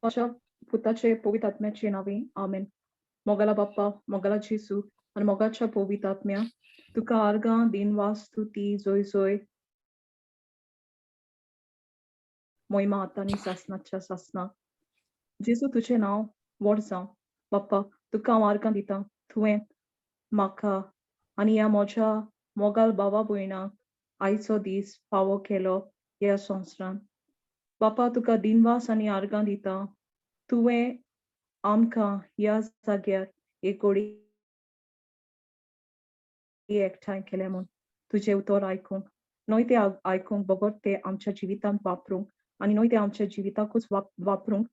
देवाच्या पुताचे पवित्र आत्म्याचे नावे आमेन. मोगला बाप्पा, मोगला जेसू आणि मोगाच्या पवित्र आत्म्या, तुका आर्गां दिनवा स्तुती जोय जोय मोहिमा आतांनी सासनाच्या सासना. जेसू तुझे नाव व्हड जावं. बाप्पा, तुका हांव आर्गां दितां. तुवें म्हाका आनी ह्या म्हज्या मोगाल भावा भयणांक आयचो दीस फावो केलो ह्या संवसारांत. बाप्पा, तुका दिनवास आनी आर्गां दितां. तुवें आमकां ह्या जाग्यार एक घोडी एकठांय केलें म्हूण तुजें उतर आयकूंक, न्हय तें आयकूंक बगत तें आमच्या जिवितांत वापरूंक आनी न्हय तें आमच्या जिविताकूच वापरूंक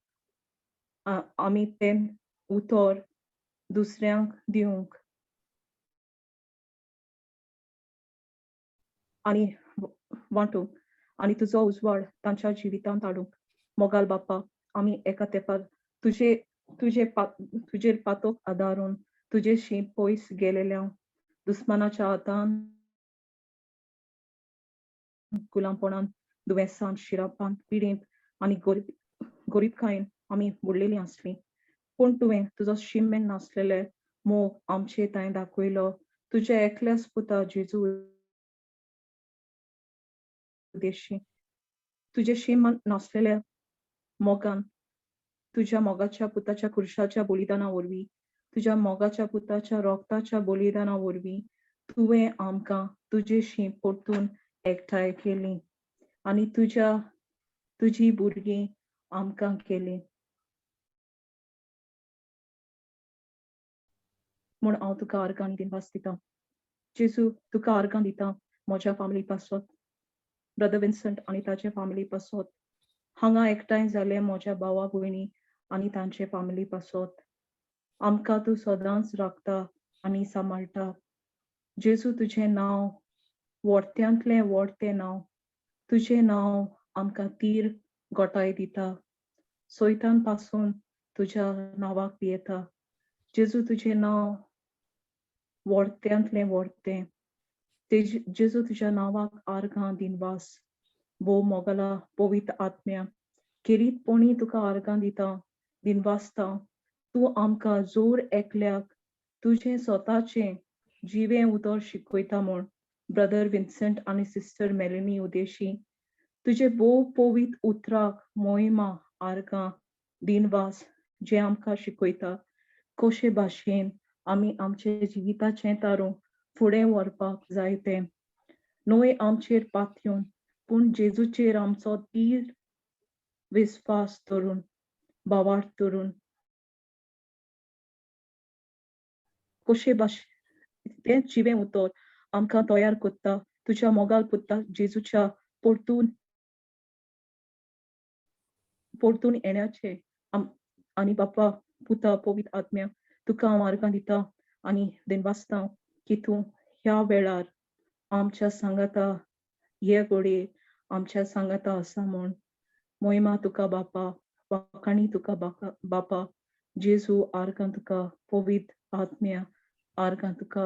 आमी तें उतर दुसऱ्यांक दिवंक आनी वांटूंक आनी तुजो उजवाड तांच्या जिवितांत हाडूंक. मोगाल बाप्पा, आमी एका तेंपार तुजेर पातोक आदारून तुजेशी पयस गेलेल्या दुस्मानाच्या हातान गुलामपणान, दुयेंसान, शिरापान, पिडेंत आनी गरीबकायेन आमी बुडलेलीं आसलीं. पूण तुवें तुजो शिमेन नासलेले मोग आमचे तांय दाखयलो. तुज्या एकल्याच पुता जेजू उद्देशी तुजे शीम नासलेल्या मोगान, तुज्या मोगाच्या पुताच्या क्रुशाच्या बलिदाना वरवीं, तुज्या मोगाच्या पुताच्या रोगताच्या बलिदाना वरवीं तुवें आमकां तुजेशी परतून एकठांय केलीं आनी तुजीं भुरगीं आमकां केलीं. म्हूण हांव तुका आर्गां आनी दिनवास दितां. जेजू, तुका आर्गां दितां म्हज्या फॅमिली पासत, ब्रदर विन्संट आनी ताचे फॅमिली पासत, हांगा एकठांय जाले म्हज्या भावा भयणी आनी तांचे फॅमिली पासत. आमकां तूं सदांच राखता आनी सांबाळटा. जेजू, तुजें नांव व्हडत्यांतलें व्हड तें नांव. तुजें नांव आमकां तीर घोटाय दिता. सैतान पासून तुज्या नांवाक भियेता. जेजू, तुजें नांव व्हडत्यांतलें व्हड तें. जेजू, तुज्या नांवाक आर्गां दिनवास भोव मोगला पवित्र आत्म्या, खेरीतपणी तुका आर्गां दितां, दिनवासतां. तूं आमकां जोर एकल्याक तुजें स्वताचें जिवें उतर शिकयता म्हूण ब्रदर विन्संट आनी सिस्टर मेलनी उद्देशी तुजे भोव पवित्र उतराक मोहिमा आर्गां दिनवास जें आमकां शिकयता कशे भाशेन आमी आमचे जिविताचें तारून फुडें व्हरपाक जाय तें. न्हय आमचेर पातयेवन पूण जेजूचेर आमचो तीर विस्वास दवरून भावार्थ दवरून कशे भाशेन तें जिवें उतर आमकां तयार कोत्ता तुज्या मोगाल पुता जेजूच्या परतून येण्याचे. आनी बाप्पा, पुता, पवित्र आत्म्या, तुका हांव आर्गां दितां आनी दिनवासतां की तूं ह्या वेळार आमच्या सांगाता हे घडये आमच्या सांगाता आसा म्हूण. मोहिमा तुका बाप्पा, वाखाणी तुका बाप्पा, जेजू आर्गां तुका, पवित्र आत्म्या आर्गां तुका,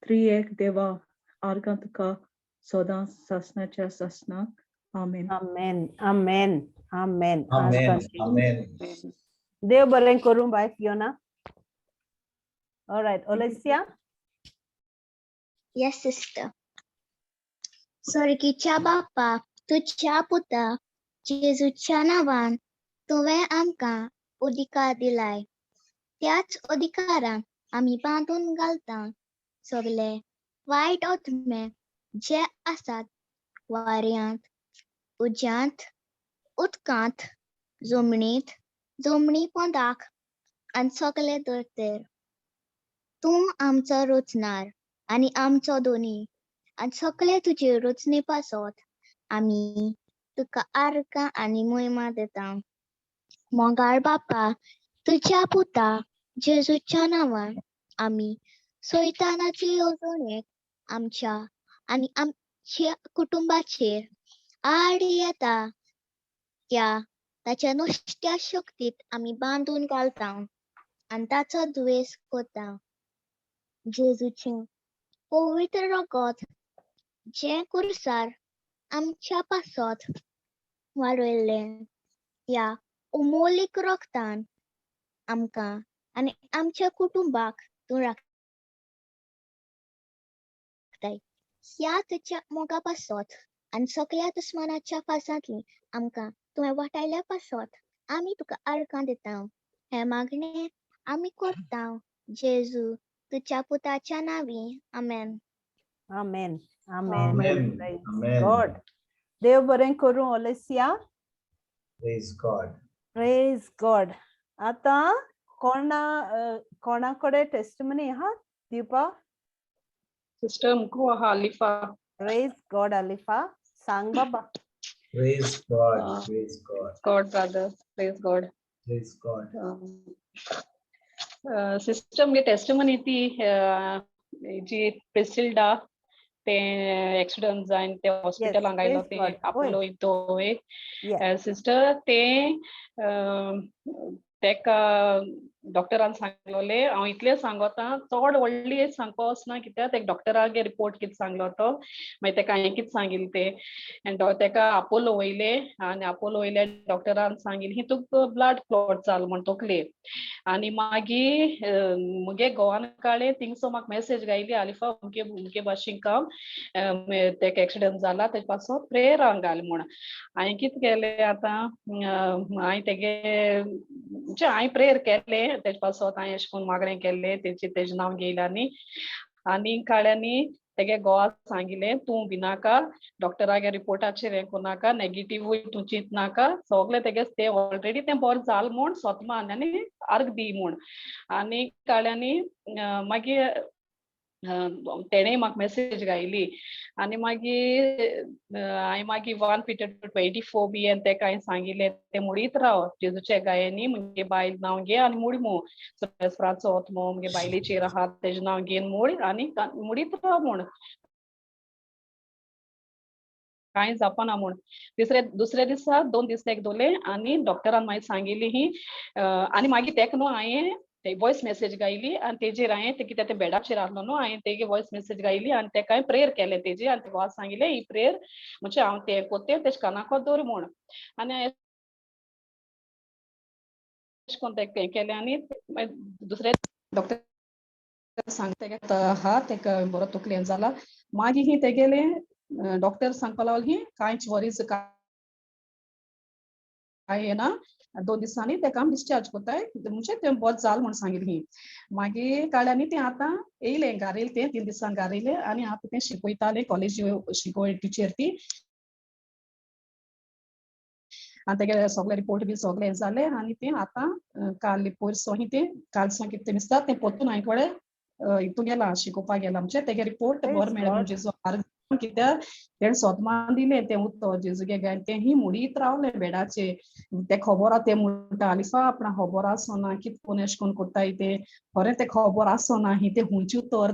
त्रिएक देवा आर्गां तुका, सदांच सासणाच्या सासनाक. आमेन. Amen. Amen. Amen. Amen. Amen. Amen. Deo beren korum by Fiona. All right, Olesia. Yes, sister. स्वर्गीच्या बाप्पा, तुझ्या पुता जेजूच्या नावान तुवें आमकां अधिकार दिलाय. त्याच अधिकारान आमी बांदून घालता सगळे वायट आत्मे जे आसात वाऱ्यांत, उज्यांत, उदकांत, जमनींत, जमनी पोंदाक आनी सगळे धरतेर. तूं आमचो रचणार आनी आमचो दोनी आनी सगळे तुजे रचने पासत आमी तुका आर्गां आनी मोहिमा दिता. मोगाळ बाप्पा, तुज्या पुता जेजूच्या नांवान आमी सैतानाचे येवजणेक आमच्या आनी आमच्या कुटुंबाचेर आड येता त्या ताच्या नुस्त्या शक्तीत आमी बांदून घालता आनी ताचो द्वेष करता. जेजूचें पवित्र रगत जे कुर्सार आमच्या पासत वाडयल्लें ह्या उमोलीक रोगतान आमकां आनी आमच्या कुटुंबाक तूं राखताय. ह्या तुज्या मोगा पासत आनी सगळ्या दुस्मानाच्या फासांतली आमकां तुवें वाटायल्या पासत आमी तुका आर्गां दिता. हे मागणें आमी करता जेजू तुज्या पुताच्या नांवी. आमेन. Amen. Amen. Praise Amen. God. देव बरें करूं ओलेसिया. Praise God. Praise God. आता कोणाकडे टेस्टमनी आहा दिवपा? सिस्टर मुकू आहा अलिफा. Praise God अलिफा. सांग बाबा. Praise God. Ah. Praise God. God brother, praise God. Praise God. Sister मुगे टेस्टिमनी ती जी प्रिसिल्डा ते एक्सिडेंट जायन ते हॉस्पिटलांत आयलो praise ते God. आपोलो इतोय. Yeah. सिस्टर ते तेका डॉक्टरान सांगलोले हांव इतलें सांगोता चड व्हडली सांगपा वचना कित्याक तेका डॉक्टरागे रिपोर्ट कितें सांगलो तो मागीर तेका हांवें कितें सांगिल्लें तें आनी तेका आपोलो वयले आनी आपोलो वयले डॉक्टरान सांगिल्लें ही तुका ब्लड क्लॉट जालो म्हण तकले आनी मागीर मुगे घोवान काडलें थिंगसो म्हाका मेसेज घायली अलिफा मुगे भाशेन काम तेका एक्सिडेंट जाला तेजे पासो प्रेयरांक घाल म्हण हांवें कितें केलें आतां हांवें तेगे म्हणजे हांवें प्रेयर केलें तेजे पासत हांवें अशें करून मागणें केलें तेजें नांव घेयलां आनी काळ्यांनी तेगे घोवा सांगिल्लें तूं भिनाका डॉक्टरागे रिपोर्टाचेर हें कोनाका नेगेटिव्हूय तूं चिंत नाका सगलें तेगे तें ऑलरेडी तें बरें जालें म्हूण सोतमान आनी अर्ग दी म्हूण आनी काळ्यांनी मागीर तेणें म्हाका मेसेज घायली आनी मागीर हांवें मागीर 1 Peter 2:24 बी आनी तेका हांवें सांगिल्लें तें मुडीत राव जेजूच्या गायांनी मुगे बायल नांव घे आनी मुड मू फ्राचो वतमो मुगे बायलेचेर आहा तेजें नांव घेन मूड आनी मुडीत राव म्हूण कांय जावपाना म्हूण दुसरे दिसा 2 दीस तेका दोले आनी डॉक्टरान मागीर सांगिल्ली ही आनी मागीर तेका न्हू हांवें वॉयस मेसेज घायली आनी तेजेर हांवें ते कित्याक ते बेडाचेर आहलो न्हू हांवें तेगे वॉयस मेसेज घायली आनी तेका हांवें प्रेयर केलें तेजेर आनी तेका सांगिल्लें ही प्रेयर म्हणजे हांव तें कोत्तें तेजे कानाको दवर म्हूण आनी हांवें अशें कोन्न तेका हें केलें आनी दुसरे डॉक्टर सांगता आहा तेका बरो तकलेन जाला मागीर ही तेगेलें डॉक्टर सांगपा लागलो ही कांयच वरीज कांय येना 2 दिसांनी तेका आमी डिस्चार्ज कोत्ताय म्हणजे तें बोरें जालें म्हूण सांगिल्लें ही मागीर काळ्यांनी तें आतां येयलें घारा येयलें तें 3 दिसान घारा येयलें आनी आतां तें शिकोयतालें कॉलेज शिकोय टिचर ती आनी तेगे सगळे रिपोर्ट बी सगळें जालें आनी तें आतां काल पोरसो ही तें कालसां कितें दिसता तें पोत्तून हांवें कोडे हितू गेलां शिकोवपा गेलां म्हणजे तेगे रिपोर्ट बरो मेळ्ळें म्हूण जेजू कित्याक तेणें सोदमान दिलें तें उत्तर जेजूगे गायन तें ही मुडीत रावलें बेडाचेर तें खबर आहा तें म्हणटा अलिफा आपणा खबर आसोना कितें कोन्न एशें कोन्न कोत्ताय तें खरें तें खबर आसोना ही तें हुंयची उतर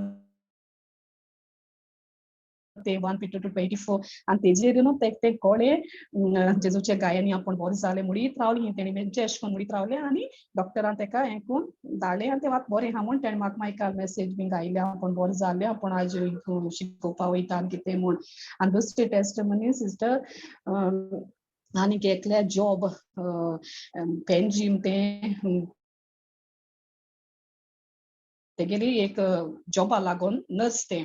ते 1 Peter 2:24 आनी तेजेर न्हू तें कळ्ळें जेजूच्या गायांनी आपूण बरें जालें मुडीत रावलीं तेणें म्हणजे अशें करून मुडीत रावलें आनी डॉक्टरान तेका हें करून धाडलें आनी तें आतां बरें आहा म्हूण तेणें म्हाका मागीर काल मेसेज बीन घायली आपूण बरें जालें आपूण आज शिकोवपा वयता आनी कितें म्हूण आनी दुसरी टेस्टमनी सिस्टर आनी एकल्या जॉब पेनजीम तें तेगेली एक जॉबा लागून नर्स तें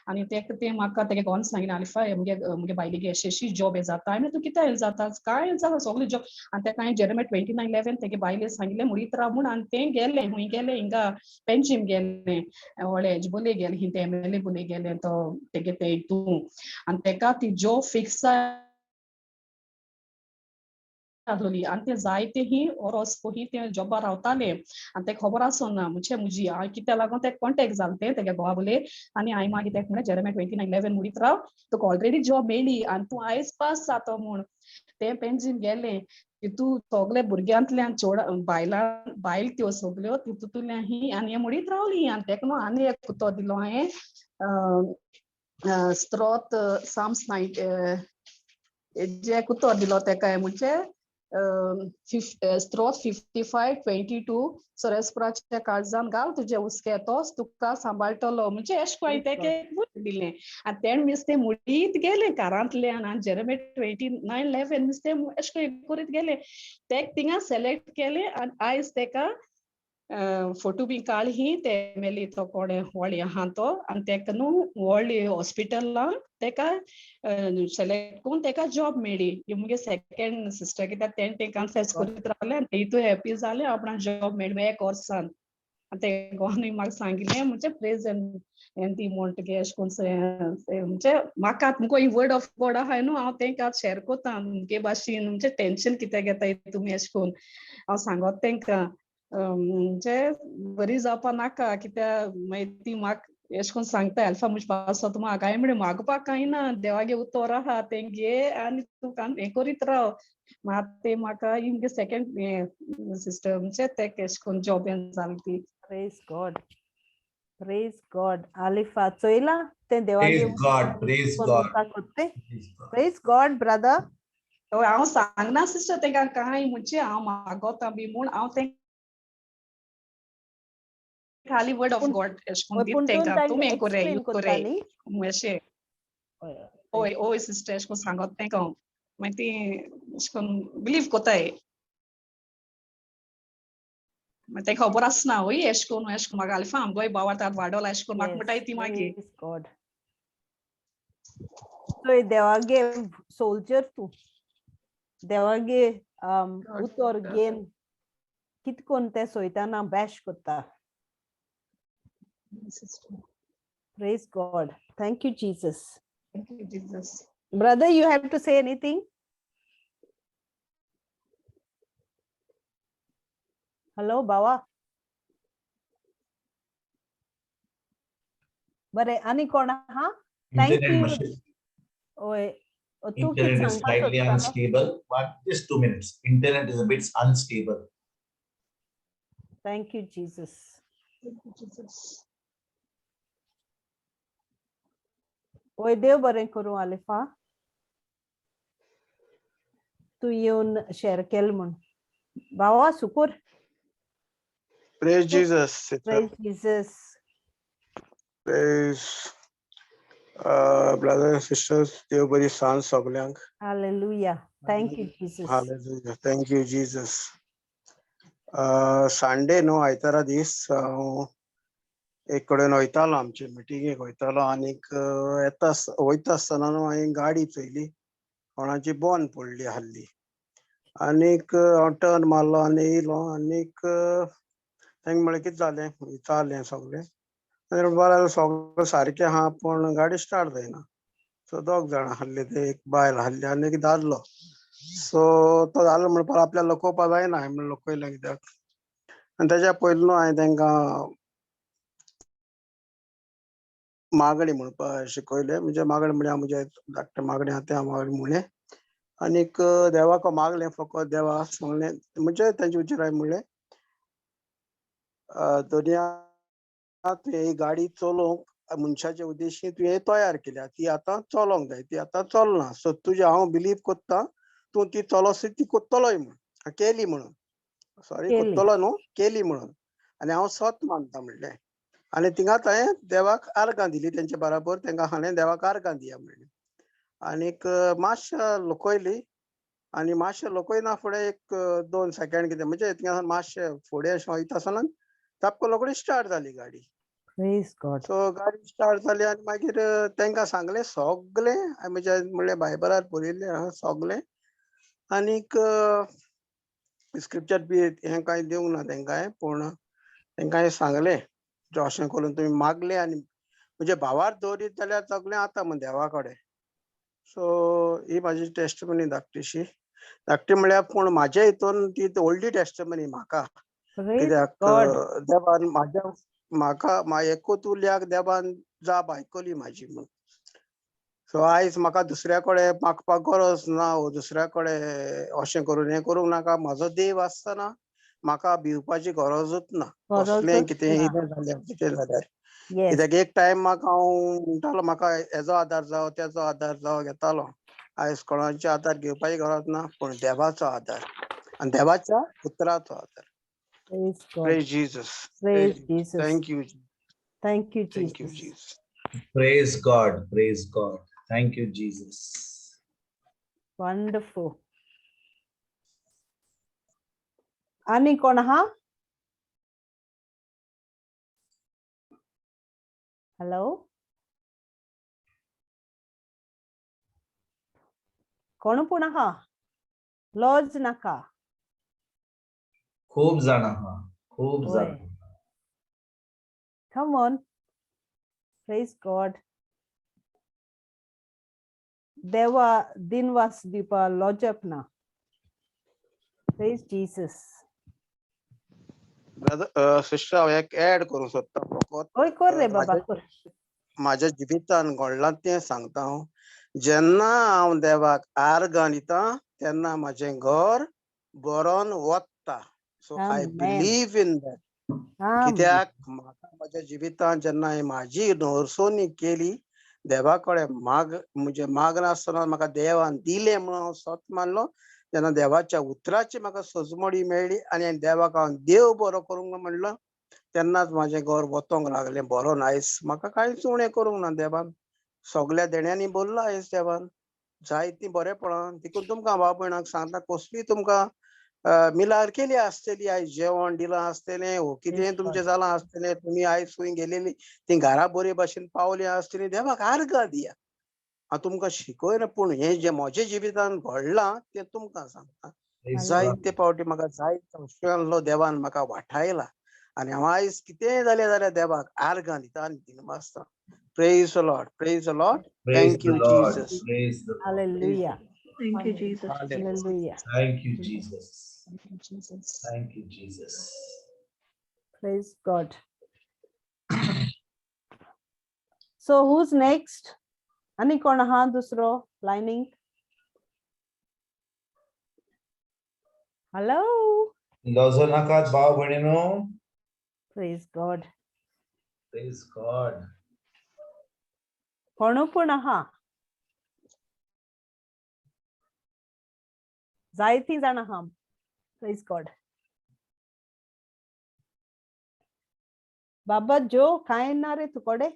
आनी तें म्हाका तेगे घोवान सांगिल्लें अलिफा मुगे बायलेगे अशी जॉब हें जाता हांवें तूं कित्याक हें जाता कांय जाता सगळें जॉब आनी तेका हांवें जेरेमिया 29:11 तेगे बायलेक सांगिल्लें मुडीत राव म्हूण आनी तें गेलें हूंय गेलें हिंगा पेनजीम गेलें व्हडले हेजे बोले गेलें ही ते MLA बोले गेलें तो तेगे तें हितू आनी तेका ती जॉब फिक्स आसलोली आनी तें जायते ही ओरोस ही तें जॉबा रावतालें आनी तेका खबर आसोना म्हणजे मुजी हांवें कित्याक लागून तेका कॉन्टेक्ट जालें तें तेगे घोवा बोले आनी हांवें मागीर तेका म्हणलें जेरेमिया 29:11 मुडीत राव तुका ऑलरेडी जॉब मेळ्ळी आनी तूं आयज पास जातो म्हूण तें पेन्जीन गेलें तितू सगळे भुरग्यांतल्यान बायल त्यो सगल्यो तितूंतल्यान ही आनी हें मुडीत रावलीं आनी तेका न्हू आनी एक कुतो दिलो हांवें स्त्रोत साम्स नायट जे कुतो दिलो तेका म्हणजे स्त्रोत 55:22 सोरेस्पराच्या काळजान घाल तुझे उस्केतोस तुका सांबाळटलो म्हणजे अशें कोन्न तेका एक बूक दिलें आनी तेण मिस्ते मुडीत गेले घरांतल्यान आनी जेरेमे 29:11 मिस्ते अशें कोन्न करीत गेले तेक थिंगा सिलेक्ट केले आनी आयज तेका फोटो बी काढली ते मेली तो कोणे व्हडली आहा तो आनी तेका न्हू व्हडली हॉस्पिटलां तेका सिलेक्ट करून तेका जॉब मेळ्ळी ही मुगे सेकंड सिस्टर कित्याक तेण तेंकां फेस करीत रावलें आनी तेतूय हॅपी जालें आपणाक जॉब मेळ्ळी एक वर्सान आनी ते गोवानूय म्हाका सांगिल्लें म्हणजे प्रेज एन ती म्हणटगे अशें कोन्न म्हणजे म्हाका तुमको ही वर्ड ऑफ गॉड आहाय न्हू हांव तेंकां शेअर कोत्ता मुगे भाशेन म्हणजे टेंशन कित्याक घेताय तुमी अशें कोन्न हांव सांगोत तेंकां म्हणजे बरी जावपा नाका कित्याक मागीर ती म्हाका अशें कोन्न सांगता अल्फा मुज पासत म्हाका हांवें म्हणलें मागपाक कांय ना देवागे उतर आहा तें घे आनी तूं हें करीत राव ते म्हाका ही मुगे सेकंड सिस्टर म्हणजे तेका अशें कोन्न जॉबेन जाली ती Praise God. Praise God. Alifa चोयला ते देवागे Praise God. Praise God. कोत्ते. Praise God. Praise God, brother. हांव सांगना सिस्टर तेंकां कांय म्हणजे हांव मागोता बी म्हूण हांव तें खाली वर्ड ऑफ गॉड अशें कोन्न दीत तेंकां तुमी हें कोराय यूज कोराय अशें ओय ओय सिस्टर अशें कोन्न सांगोत तेंकां मागीर ती अशें कोन्न बिलीव कोत्ताय मागीर तें खबर आसना वय अशें कोन्न म्हाका आल्फा आमगोय भावार्थ वाडोला अशें कोन्न म्हाका म्हणटाय ती मागीर Praise God. So देवागे सोल्जर तू देवागे उतर गेन कित कोन्न ते सोयताना बॅश कोत्ता. Praise God. Thank you, Jesus. Thank you, Jesus. Brother, you have to say anything? Hello, Baba. बरे आनी कोण आहा? Thank Internet you. machine. ओय तू कित Internet is सांगता slightly सोदता? unstable, but just 2 minutes. Internet is a bit unstable. Thank you, Jesus. Thank you, Jesus. ओय देव बरें करूं आलिफा. तू येवन शेअर केल म्हूण. बावा Sukkur. Praise Jesus. Sister. Praise Jesus. Praise brothers and sisters. देव बरी सांज सगळ्यांक. Hallelujah. Thank you, Jesus. Hallelujah. Thank you, Jesus. Sunday न्हू आयतारा दीस एक कडेन वयतालो आमचे मिटिंगेक वयतालो आनीक वयता आसतना न्हू हांवें गाडी चोयली कोणाची बॉन पडली हाल्ली आनीक हांव टर्न मारलो आनी येयलो आनीक तांकां म्हळें कितें जालें विचारलें सगळें आनी बरें सगळें सारकें आहा पूण गाडी स्टार्ट जायना सो दोग जाणां आहले ते एक बायल आहली आनी एक दादलो सो तो दादलो म्हणपाक आपल्याक लोकोवपा जायना हांवें म्हणलें लोकयलें कित्याक आनी तेच्या पयलीं न्हू हांवें तांकां मागणी म्हणपाक शिकयलें म्हणजे मागणी म्हणजे हांव म्हजे धाकटे मागणी आहा तें हांव मागणी म्हणलें आनीक देवाक मागलें फकत देवा सांगलें म्हणजे तेंचे विचार हांवें म्हणलें दुनिया तुवें ही गाडी चलोवंक मनशाच्या उद्देशीन तुवें तयार केल्या ती आतां चलोंक जाय ती आतां चलना सो तुजें हांव बिलीव कोत्ता तूं ती चलोसी ती कोत्तलोय म्हणून केली म्हणून सॉरी कोत्तलो न्हू केली म्हणून आनी हांव सत मानता म्हणलें आनी थिंगाच हांवें देवाक आर्गां दिली तेंचे बराबर तांकां हाणें देवाक आर्गां दिया म्हणलें आनीक मातशें लोकयली आनी मातशें लोकयना फुडें एक 2 सेकंड कितें म्हणजे थिंगा मातशें फुडें अशें वयता आसतना तापको रोखडी स्टार्ट जाली गाडी Praise God. सो गाडी स्टार्ट जाली आनी मागीर तांकां सांगलें सगळें म्हणजे म्हणलें बायबलार बरयल्लें आहा सगळें आनीक स्क्रिप्चर बी हें कांय दिवंक ना तांकां हांवें पूण तांकां हांवें सांगलें अशें करून तुमी मागलें आनी म्हणजे भावार दवरीत जाल्यार सगळें आतां म्हण देवा कडेन सो ही म्हाजी टेस्टमनी धाकटीशी धाकटी म्हळ्यार पूण म्हाज्या हितून ती व्हडली टेस्टमनी म्हाका कित्याक देवान म्हाका एकूच उल्याक देवान जाप आयकली म्हाजी म्हूण सो आयज म्हाका दुसऱ्या कडेन मागपाक गरज ना दुसऱ्या कडेन अशें करून हें करूंक नाका म्हाजो देव आसतना म्हाका भिवपाची गरजूच ना कसलें कितें इलें जाल्यार कितें जाल्यार कित्याक एक टायम म्हाका हांव म्हणटालो म्हाका हेजो आदार जावं तेजो आदार जावं घेतालो आयज कोणाचे आधार घेवपाची गरज ना, पण देवाचो आधार आणि देवाच्या उतराचो आधार. Praise God. Praise Jesus. Praise Jesus. Thank you. Thank you, Thank you, Jesus. Jesus. Praise God. Praise God. Thank you, Jesus. Wonderful. आणि कोण आहा? हॅलो, कोण पूण आहा? लॉज नाका. खूप जण आहा. खूप होय. जण. Come on. Praise God. देवा दिनवास दिवपा लॉजप ना. Praise Jesus. ब्रदर सिस्टर हांव एक ऍड करूंक सोदता फकत. होय, कर रे बाबा, कर. माझ्या जिवितान घडलां तें सांगता हांव. जेन्ना हांव देवाक आर्गां दिता तेन्ना माझें घर बरोन वत्ता. So I Amen. Believe in that. Amen. कित्याक म्हाका माझ्या जिवितान जेन्ना हांवें म्हाजी नोरसोनी केली, देवा कडेन म्हणजे मागनासतना म्हाका देवान दिलें म्हणून हांव सत मानलो. जेन्ना देवाच्या उतराची म्हाका सजमडी मेळ्ळी आनी हांवें देवाक हांव देव बरो करूंक म्हणलो, तेन्नाच म्हाजें घर वतोंक लागलें बरोन. आयज म्हाका कांयच उणें करूंक ना देवान. सगळ्या देण्यांनी भरला आयज देवान. जायतीं बरेपणां. देखून तुमकां भाव भयणांक सांगता, कसलीय तुमकां मिलार केली आसतली, आयज जेवण दिलां आसतलें, वो कितेंय तुमचें जालां आसतलें, तुमी आयज खंय गेलेलीं तीं घरा बरे भाशेन पावलीं आसतलीं, देवाक आर्गां दिया. हांव तुमकां शिकयना, पूण हें जें म्हज्या जिवितान घडलां तें तुमकां सांगता. Praise जायते God. फावटी म्हाका जायत्या संशयांतलो देवान म्हाका वाठायला आनी हांव आयज कितेंय जालें जाल्यार देवाक आर्गां दिता आनी दिनवासता. Praise the Lord. Praise the Lord. Praise thank the you Lord. Jesus. Praise the Lord. Hallelujah. Thank you, Jesus. Hallelujah. Thank you, Jesus. Thank you, Jesus. Praise God. So who's next? आणि कोण आहा दुसरो lining? Hello. लजो नाकात भाव भयणीनो. Praise God. Praise God. कोण पूण आहा? जायतीं जाण आहा. Praise God. बाबा जो काय ना रे तुकडे?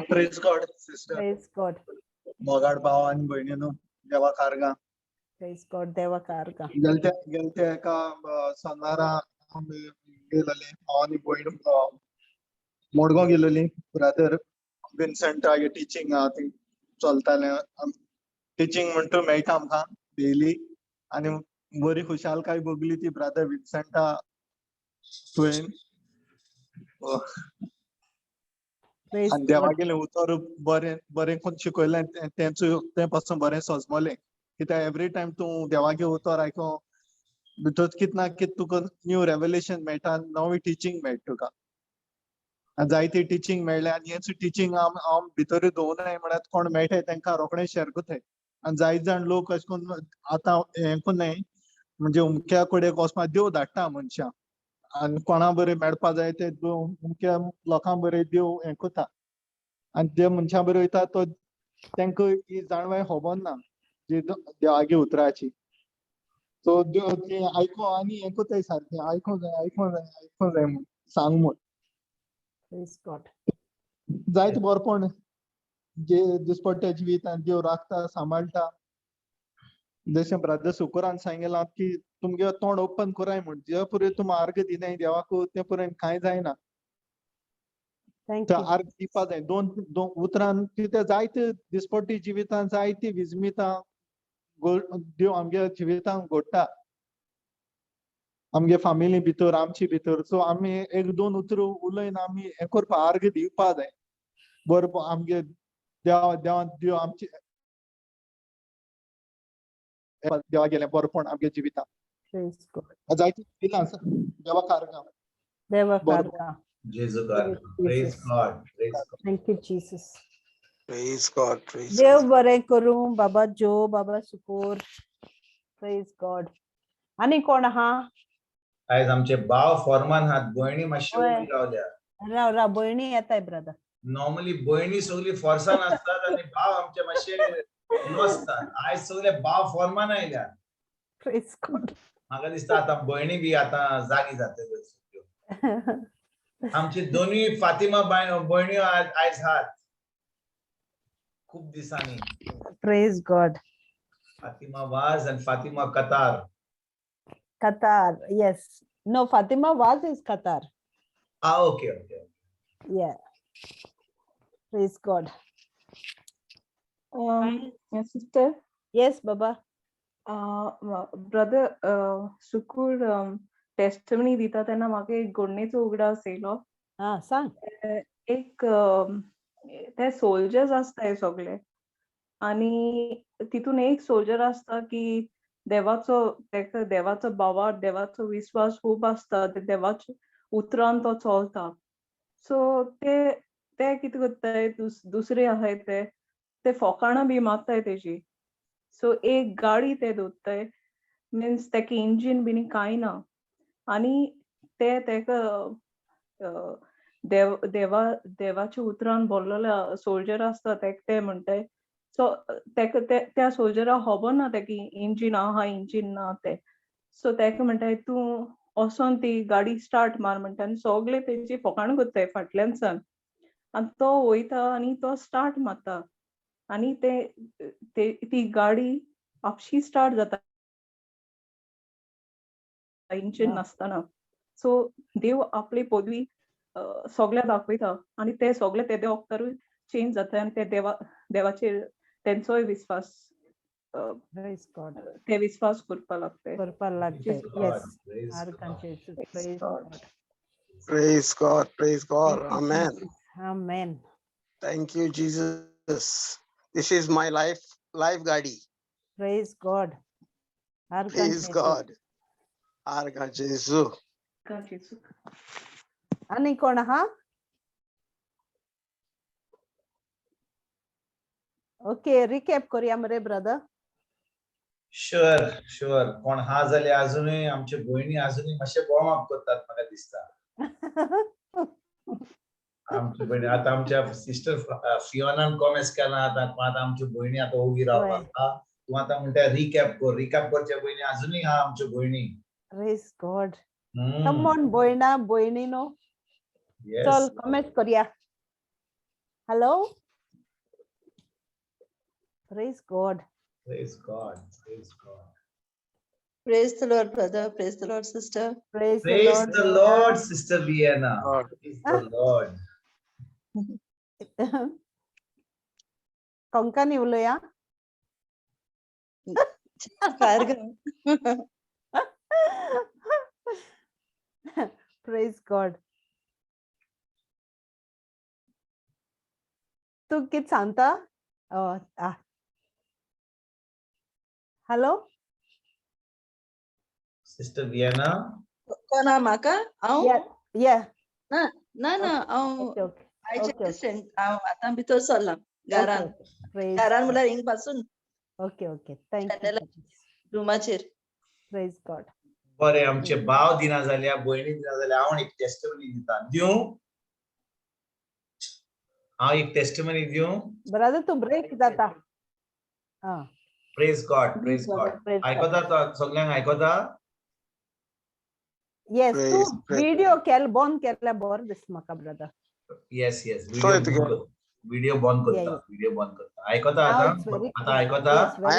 Praise God sister. Praise God. मोगाड भाव आनी भयणीनो, देवा कारगा. Praise God. देवा कारगा. गेलते एका सोनारा आमी गेलोली, हांव आनी भयण मोडगांव गेलोली. ब्रदर विन्संट टिचींग थिंग चलतालें. टिचींग म्हणटा मेळटा आमकां डेली आनी बरी खुशालकाय भोगली ती ब्रदर विन्संटा तुवें. Praise आनी देवा God. गेलें उतर बरें कोण शिकयलें तें पासून बरें सजमलें. कित्याक एवरी टायम तूं देवागे उतर आयको भितर कित ना कित तुका न्यू रेवलेशन मेळटा, नवी टिचींग मेळटा तुका. आनी जायती टिचींग मेळ्ळें आनी हेच टिचींग हांव भितर दवरनाय म्हळ्यार कोण मेळटाय तांकां रोखडें शेअर कोताय. आनी जायत जाण लोक अशें करून आतां हें कोन्नाय म्हणजे उमक्या कडेन वचपाक देव धाडटा मनशां. आनी कोणा बरें मेळपा जाय ते उमक्या लोकां बरें देव हें कोता. आनी जे मनशां बरें वयता तो तांकां ही जाणवाय खबर ना जी देवागे उतराची. सो देव ती आयको आनी हें कोताय सारकें आयको जाय म्हूण सांग म्हूण. Praise God. जायत बरपण जे दिसपट्ट्या जिवितांत देव राखता सांबाळटा. जशें ब्रदर सुकुरान सांगलां की तुमगे तोंड ओपन कोराय म्हूण. जे पुरे तुम आर्ग दिनाय देवाक ते पुरे कांय जायना. Thank त्या you. आर्ग दिवपा जाय. दोन उतरान कितें जायते दिसपट्टी जिवितांत जायती विजमितां देव आमगे जिवितांत घडटा. आमगे फामिली भितर आमचे भितर. सो आमी एक दोन उतर उलयन आमी हें करपा आर्ग दिवपा जाय. बरो आमगे देव आमचे देवा गेलें बरोपण आमगे जिवितांत. Praise God. जायती दिलां देवा कारगा. देवा बरोबर. कारगा. Jesus God. Praise God. Praise God. Thank you, Jesus. Praise God. Praise देव गॉड. बरें करूं. बाबा जो, बाबा सुकोर. Praise God. आणि कोण आहा? आयज आमचे भाव फॉर्मान हात भयणी मातशी होय. उबी रावल्या. राव भयणी येताय ब्रदर. नॉर्मली भयणी सगळी फोर्सान असतात आणि भाव आमचे मातशे लो असतात. आयज सगळे भाव फॉर्मान आयल्यात. Praise God. म्हाका दिसता आता भयणी बी आता जागी जातल्यो. आमची दोन्ही फातिमा भयण्यो आयज आहात खूप दिसांनी. Praise God. फातिमा वाज आणि Fatima Qatar. Qatar. Yes. No, Fatima was is Qatar. Okay okay. Yeah. Praise God. Sister, Yes, Baba. brother, Sukur testimony दिता तेन्ना म्हाका एक घडणेचो उगडास येयलो. Sang. एक ते सोल्जर्स आसताय सगळे आणि तितून एक सोल्जर आसता की देवाचो भावार देवाचो विश्वास खूप आसता. देवाच्या उतरान तो चलता. सो ते कितें करताय दुसरे आहाय ते फकाणां बी मारताय तेजी. सो एक गाडी ते दवरताय मिन्स तेका इंजीन बीन कांय ना आनी ते तेका देवाच्या उतरान भरलेले सोल्जर आसता ते म्हणटाय. सो तेका त्या सोल्जराक खबर ना तेका इंजीन आहा इंजीन ना ते. सो तेका म्हणटाय तूं वोसोन ती गाडी स्टार्ट मार म्हणटा आनी सगळे तेजी फकाणां करताय फाटल्यानसान. आनी तो वयता आनी तो स्टार्ट मारता आनी ती गाडी आपशी स्टार्ट जाता इंजीन नासतना. सो देव आपली पदवी सगळ्या दाखयता आनी ते सगळे तेद्या वक्तारूय चेंज जाता आनी ते देवाचेर तेंचोय विश्वास Praise God. ते विश्वास करपा लागताय. Purple lagte. God, Yes. praise Arkan God. Jesus. Praise Praise God. God. Praise God. Praise God. Thank you, Amen. Jesus. Amen. Thank you, Jesus. This is my life gadi. Praise God. Arkan Praise Jesus. God. Arga Jesu. God, Jesus. Ani कोण आहा? Okay, recap करूया मरे brother. Sure कोण हा जाले अजूनही आमचे भयणी अजूनही मातशे वॉर्म अप करतात म्हाका दिसता. आमची भयणी आता आमच्या सिस्टर फियोनान कॉमेंट्स केला आता आमची भयणी आता उभी रावता. तू आता म्हणता रिकॅप करच्या भयणी अजूनही हा आमच्या भयणी. Praise God. Come on, boyna, boynino. Yes. चल comment करूया. Hello. Praise God. Praise God. Praise God. Praise the Lord, brother. Praise the Lord, sister. Praise the Praise Lord. the Lord, Sister Vienna. Lord. Praise the Lord. Konkani उलोया. Praise God. तू कित सांगता? Hello. Sister Vienna. कोणा म्हाका Yeah. Yeah. ना हांव Okay. Okay. आयचे Okay. Student हांव आतां भितर सरलां घरान. Okay. Praise घरान God. म्हळ्यार हिंग पासून Okay. Okay. Thank you. Channel. रुमाचेर. Praise God. बरे आमचे भाव दिना जाल्या भयणी दिना जाल्या हांव एक टेस्टिमनी दिता. दिवं? हांव एक टेस्टिमनी दिवं? Brother, तू break जाता. Praise God. Praise God. Praise God. आयकोता तो सगळ्यांक आयकोता? Yes, तू Praise. video बंद केल्या बरं दिसता म्हाका brother. Yes. So it goes. Video बंद Yeah, करता. व्हिडिओ बंद करता. आयकोता Now आता? it's very आता clear. आयकोता? Yes, very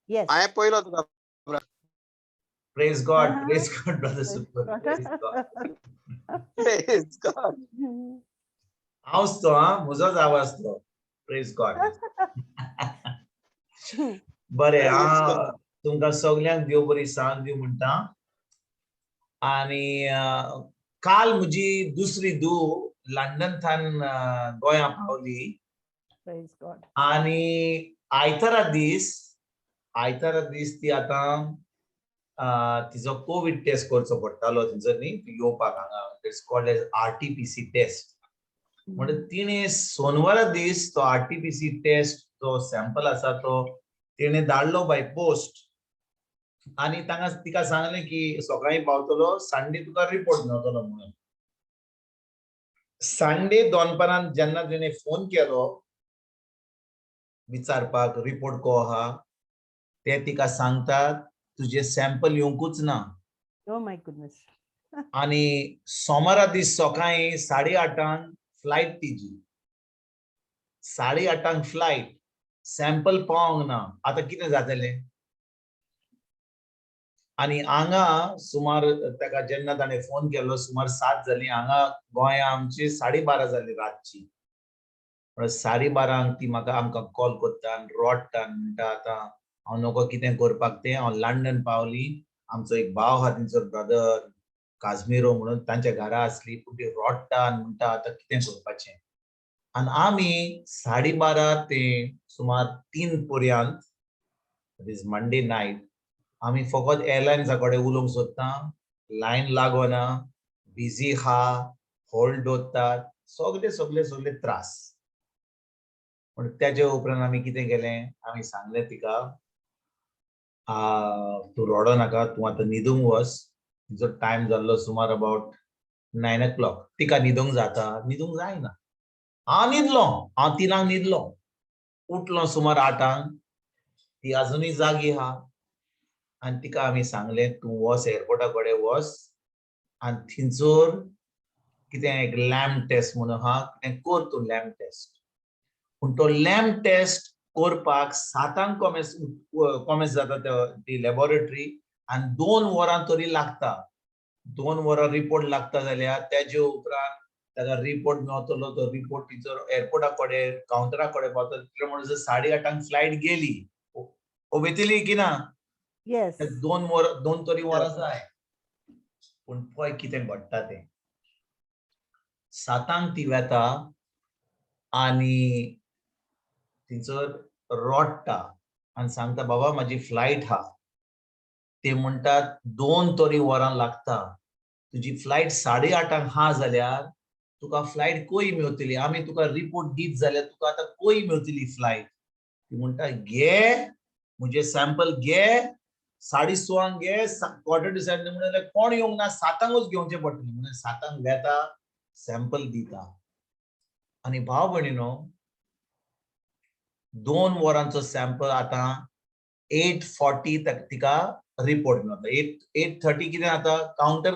yes. I पयलो तुका. Praise God. Praise God, brother Praise Super. God. Praise God. Praise God. हांवच तो म्हजोच आवाज तो. Praise God. बरे Praise God. तुमकां सगळ्यांक देव बरी सांग दिवं म्हणटा. आणि काल म्हजी दुसरी धूव लंडनथान गोंया पावली. Praise God. आणि आयतारा दीस ती आतां तिचो कोविड टेस्ट करचो पडटालो थंयसर न्ही येवपाक हांगा. It's called as RT-PC test. म्हणजे तिणे सोनवारा दीस तो RT-PC टेस्ट जो सॅम्पल आसा तो तिणे धाडलो बाय पोस्ट. आणि तिका सांगलें की सकाळीं पावतलो संडे तुका रिपोर्ट मेळटलो म्हणून. संडे दनपारान जेन्ना तिने फोन केलो विचारपाक रिपोर्ट को आहा ते तिका सांगतात तुझे सॅम्पल येवंकूच ना Oh my goodness. आणि सोमारा दीस सकाळी 8:30 फ्लायट तिची 8:30 फ्लायट सॅम्पल पावंक ना आता कितें जातले आणि हांगा सुमार ताका जेन्ना ताणें फोन केलो सुमार 7 जाली हांगा गोंया आमची 12:30 जाली रातची 12:30 ती म्हाका आमकां कॉल करता आनी रडटा म्हणटा आतां हांव नोको कितें करपाक तें हांव लंडन पावली आमचो एक भाव आहा तेंचो ब्रदर काश्मीरो म्हणून तांच्या घरा आसली पूण ती रडटा आनी म्हणटा आतां कितें करपाचें आनी आमी 12:30 ते सुमार 3 पर्यंत इट इज मंडे नायट आमी फकत एअरलायन्सा कडेन उलोवंक सोदता लायन लागना बिजी हा होल्ड दवरतात सगळे त्रास पण त्याच्या उपरांत आमी कितें केलें आमी सांगलें तिका तूं रडो नाका तूं आतां न्हिदूंक वच तिचो टायम जाल्लो सुमार अबावट 9 o'clock तिका न्हिदूंक न्हिदूंक जायना हांव न्हिदलो हांव 3 न्हिदलो उठलो सुमार 8 ती अजुनूय जागी आहा आनी तिका आमी सांगलें तूं वच एअरपोर्टा कडेन वच आनी थिंचोर कितें एक लॅम्प टेस्ट म्हणून आहा कितें कर तूं लॅम्प टेस्ट पूण तो लॅम्प टेस्ट करपाक 7 कॉमेस जाता ती लॅबोरेटरी आनी 2 वरां तरी लागता 2 वरां रिपोर्ट लागता जाल्यार तेजे उपरांत ताका रिपोर्ट मेळटलो तो रिपोर्ट टिचर एअरपोर्टा कडेन कावंटरा कडेन पावता तितले म्हणून जर 8:30 फ्लायट गेली वयतली की ना Yes. 2 तरी वरां जाय पूण पळय कितें घडटा तें 7 ती वेता आनी थंयसर रडटा आनी सांगता बाबा म्हाजी फ्लायट हा ते म्हणटात 2 तरी वरां लागता तुजी फ्लायट 8:30 हा जाल्यार तुका फ्लायट कोई मेळटली आमी तुका रिपोर्ट दीत जाल्यार तुका आतां कोई मेळटली फ्लायट ती म्हणटा घे म्हजे सॅम्पल घे 6:30 घे 7:45 म्हणल्यार कोण येवंक ना 7च घेवचें पडटलें म्हणून 7 वेता सॅम्पल दिता आनी भाव भयणीनो 2 वरांचो सॅम्पल आतां 8:40 तिका रिपोर्ट मेळटा 8:30 कितें जाता काउंटर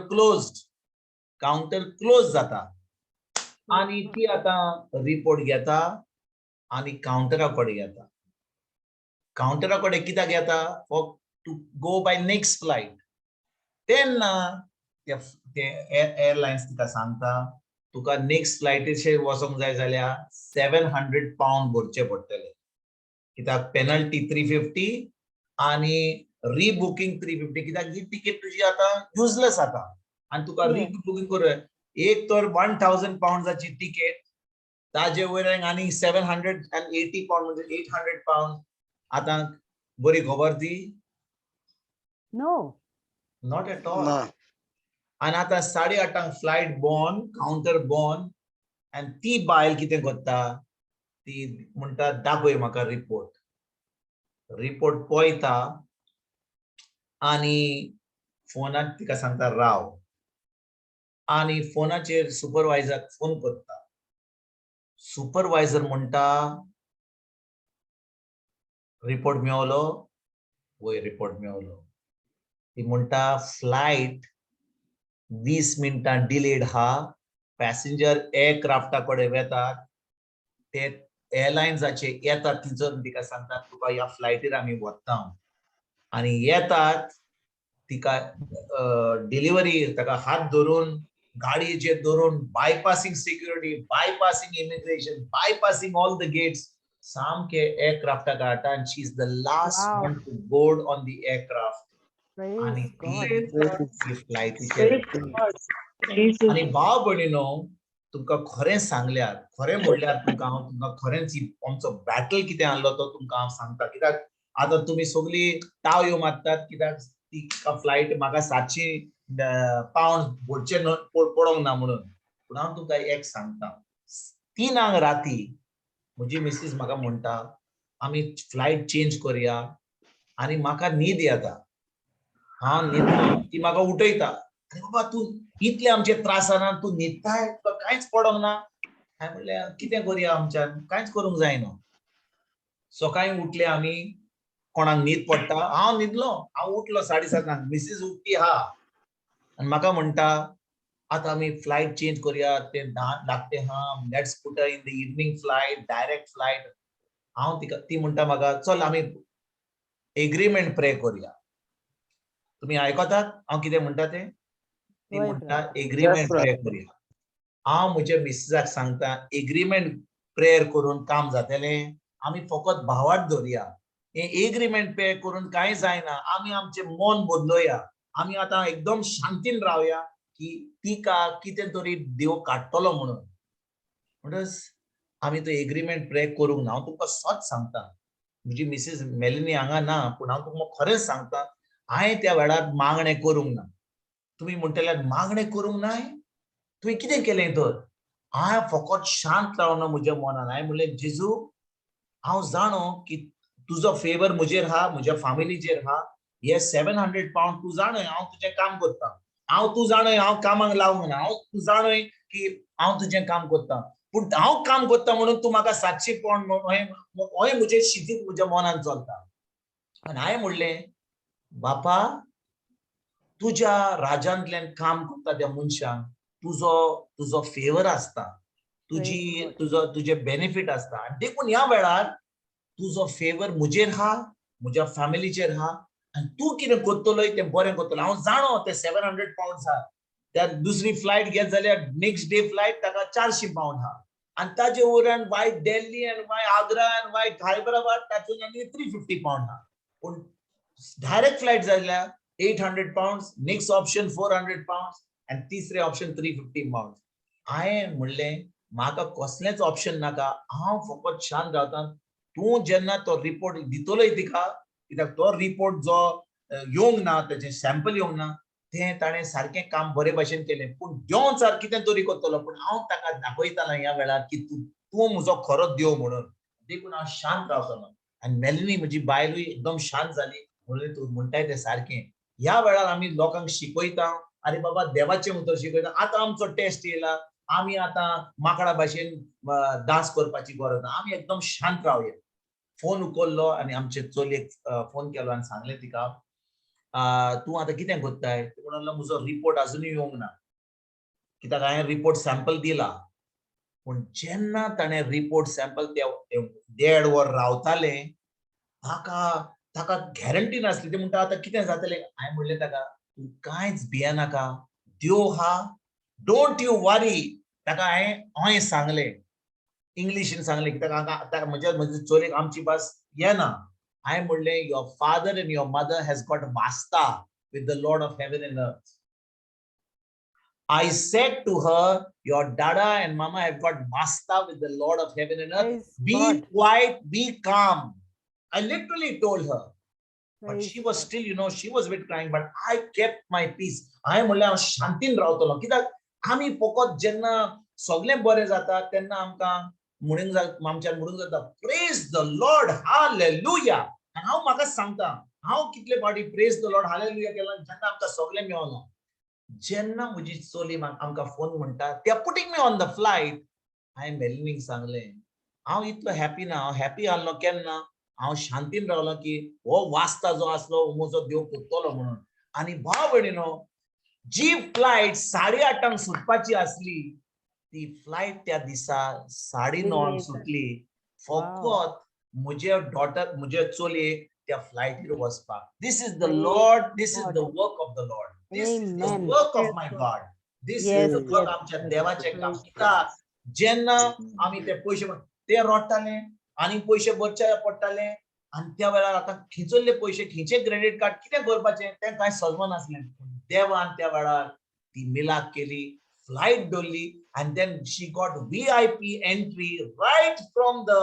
क्लोज जाता आनी ती आतां रिपोर्ट घेता आनी काउंटरा कडेन घेता काउंटरा कडेन कित्याक घेता for to go by next flight तेन्ना ते एअरलायन्स तिका सांगता तुका नेक्स्ट फ्लायटीचेर वचोंक जाय जाल्यार 700 pound भरचे पडटले कित्याक पेनल्टी 350 आनी रिबुकींग 350 कित्याक ही तिकेट तुजी आतां युजलेस जाता आनी तुका रिबुकींग करूं एक तर 1000 poundsची तिकेट ताजे वयर आनी 780 pound म्हणजे 800 pound आतां बरी खबर ती No. नॉट एट ऑल ना आनी आतां 8:30 फ्लायट बॉन काउंटर बॉन आनी ती बायल कितें करता ती म्हणटा दाखय म्हाका रिपोर्ट पळयता आनी फोनार तिका सांगता राव आनी फोनाचेर सुपरवायझराक फोन करता सुपरवायझर म्हणटा रिपोर्ट मेळलो वय रिपोर्ट मेळलो ती म्हणटा फ्लायट 20 मिनटां डिलेड हा पॅसेंजर एअरक्राफ्टा कडेन वेतात ते एअरलायन्साचे येतात थंयसर तिका सांगतात तुका ह्या फ्लायटीर आमी व्हरता आनी येतात तिका डिलिव्हरी ताका हात धरून गाडयेचेर धरून bypassing security bypassing immigration bypassing all the gates सामके एअरक्राफ्टाक हाडटा आनी she is the last one to board on the aircraft आणि ती फ्लायटीचेर आणि भाव भयणीनो तुमकां खरें सांगल्यार खरें म्हणल्यार तुमकां हांव तुमकां खरेंच आमचो बॅटल कितें आहलो तो तुमकां हांव सांगता कित्याक आतां तुमी सगळीं ताळयो मारतात कित्याक ती फ्लायट म्हाका 700 pounds भरचे पडोंक ना म्हणून पूण हांव तुमकां एक सांगता 3 राती म्हजी मिसीस म्हाका म्हणटा आमी फ्लायट चेंज करया आनी म्हाका न्हीद येता हांव न्हिदलो ती म्हाका उठयता अरे बाबा तू इतले आमचे त्रास आना तू न्हिदताय तुका कांयच पडोंक ना हांवें म्हणलें कितें करुया आमच्यान कांयच करूंक जायना सकाळी उठले आमी कोणाक न्हीद पडटा हांव न्हिदलो हांव उठलो 7:30 मिसीस उठली हा आनी म्हाका म्हणटा आतां आमी फ्लायट चेंज करुया ते धाकटे हा let's put in the evening flight direct flight हांव तिका ती म्हणटा म्हाका चल आमी एग्रीमेंट प्रे करुया तुमी आयकतात हांव कितें म्हणटा ते ती होय म्हणटा brother. Agreement brother. प्रे करुया हांव म्हज्या मिसेसाक सांगता एग्रीमेंट प्रेयर करून काम जातलें आमी फकत भावार्थ धरुया हे एग्रीमेंट प्रे करून कांय जायना आमी आमचें मन बदलुया आमी आतां एकदम शांतीन रावया की तिका कितें तरी देव काडटलो म्हणून म्हणटच आमी तो एग्रीमेंट प्रे करूंक ना हांव तुमकां सच सांगता म्हजी मिसेस मेलिनी हांगा ना पूण हांव तुमकां खरेंच सांगता हांवें त्या वेळार मागणें करूंक ना तुमी म्हणटल्यार मागणें करूंक नाय तुवें कितें केलें तर हांवें फकत शांत रावलो म्हज्या मनान हांवें म्हणलें जेजू हांव जाणो की तुजो फेवर म्हजेर आहा म्हज्या फामिलीचेर आहा हे 700 पावंड तूं जाणय हांव तुजें काम करता हांव तूं जाणय हांव कामाक लावंक ना हांव तूं जाणय की हांव तुजें काम करता पूण हांव काम करता म्हणून तूं म्हाका 700 पावंड होय म्हजें शितीत म्हज्या मनान चलता आनी हांवें म्हणलें बापा तुज्या राज्यांतल्यान काम करता त्या मनशाक तुजो फेवर आसता Praise तुजे बेनिफीट आसता आनी देखून ह्या वेळार तुजो फेवर म्हजेर आहा म्हज्या फॅमिलीचेर आहा आनी तूं कितें करतलोय तें बरें करतलो हांव जाणो ते 700 पावंड्स आहा त्या दुसरी फ्लायट घेत जाल्यार नेक्स्ट डे फ्लायट ताका 400 पावंड आहा आनी ताजे वरान वाय दिल्ली आनी वाय आग्रा आनी वाय हैदराबाद तातूंत आनी 350 पावंड आहा पूण डायरेक्ट फ्लायट जाल्यार 800 पावंड्स नेक्स्ट ऑप्शन 400 पावंड्स आनी तिसरे ऑप्शन 350 पावंड्स हांवें म्हणलें म्हाका कसलेंच ऑप्शन नाका हांव फकत शांत रावता तूं जेन्ना तो रिपोर्ट दितलोय तिका कित्याक तो रिपोर्ट जो येवंक ना तेजें सॅम्पल येवंक ना तें ताणें सारकें काम बरे भशेन केलें पूण देंव सर कितें तरी करतलो पूण हांव ताका दाखयतालो ह्या वेळार की तूं म्हजो खरो देव म्हणून देखून हांव शांत रावतलो आनी मेलिनी म्हजी बायलूय एकदम शांत जाली म्हणलें तूं म्हणटाय तें सारकें ह्या वेळार आमी लोकांक शिकयता अरे बाबा देवाचें उतर शिकयता आतां आमचो टेस्ट येयला आमी आतां माकडा भाशेन डान्स करपाची गरज ना आमी एकदम शांत रावया फोन उखल्लो आनी आमचे चलयेक फोन केलो आनी सांगलें तिका तूं आतां कितें करताय म्हणलो म्हजो रिपोर्ट अजुनूय येवंक ना कित्याक हांवें रिपोर्ट सॅम्पल दिला पूण जेन्ना ताणें रिपोर्ट सॅम्पल देड वर रावतालें ताका गॅरंटी नासली ते म्हणटा आतां कितें जातलें हांवें म्हणलें ताका तूं कांयच भियेनाका देव हा डोंट यू वरी ताका हांवें सांगलें इंग्लिशीन सांगलें कित्याक म्हजे चलयेक आमची भास येना हांवें म्हणलें your father and your mother has got वास्ता with the Lord of heaven and earth I said to her, your dada and mama have got basta with the Lord of heaven and earth. Praise Be God. quiet, be calm. I literally told her. But Praise she was God. still, she was a bit crying, but I kept my peace. I म्हणलें हांव शांतीन रावतलो कित्याक आमी फकत जेन्ना सगळें बरें जाता तेन्ना आमकां आमच्यान म्हणूंक जाता प्रेज द लॉर्ड हालेलुया आनी हांव म्हाका सांगता हांव कितले फावटी प्रेज द लॉर्ड हालेलुया केलो जेन्ना आमकां सगळें मेळना जेन्ना म्हजी चली आमकां फोन म्हणटा ते putting me on the flight हांवें मेलिनीक सांगलें हांव इतलो हॅपी ना हांव हॅपी आहलो केन्ना हांव शांतीन रावलो की हो वास्ता जो आसलो हो म्हजो देव करतलो म्हणून आनी भाव भयणीनो जी फ्लायट 8:30 सुटपाची आसली ती फ्लायट त्या दिसा 9:30 सुटली फकत म्हजे चलयेक त्या फ्लायटीर वचपाक this is the Lord this is the work of the Lord this is the Amen. Work of my God this is the work आमच्या देवाचें काम कित्याक जेन्ना आमी ते पयशे ते रडटाले आनी पयशे भरचे पडटाले आनी त्या वेळार आतां खिचल्ले पयशे खिचे क्रेडीट कार्ड कितें करपाचें तें कांय समजनासलें देवान त्या वेळार ती मिलाद केली फ्लायट धरली and then she got VIP entry right from the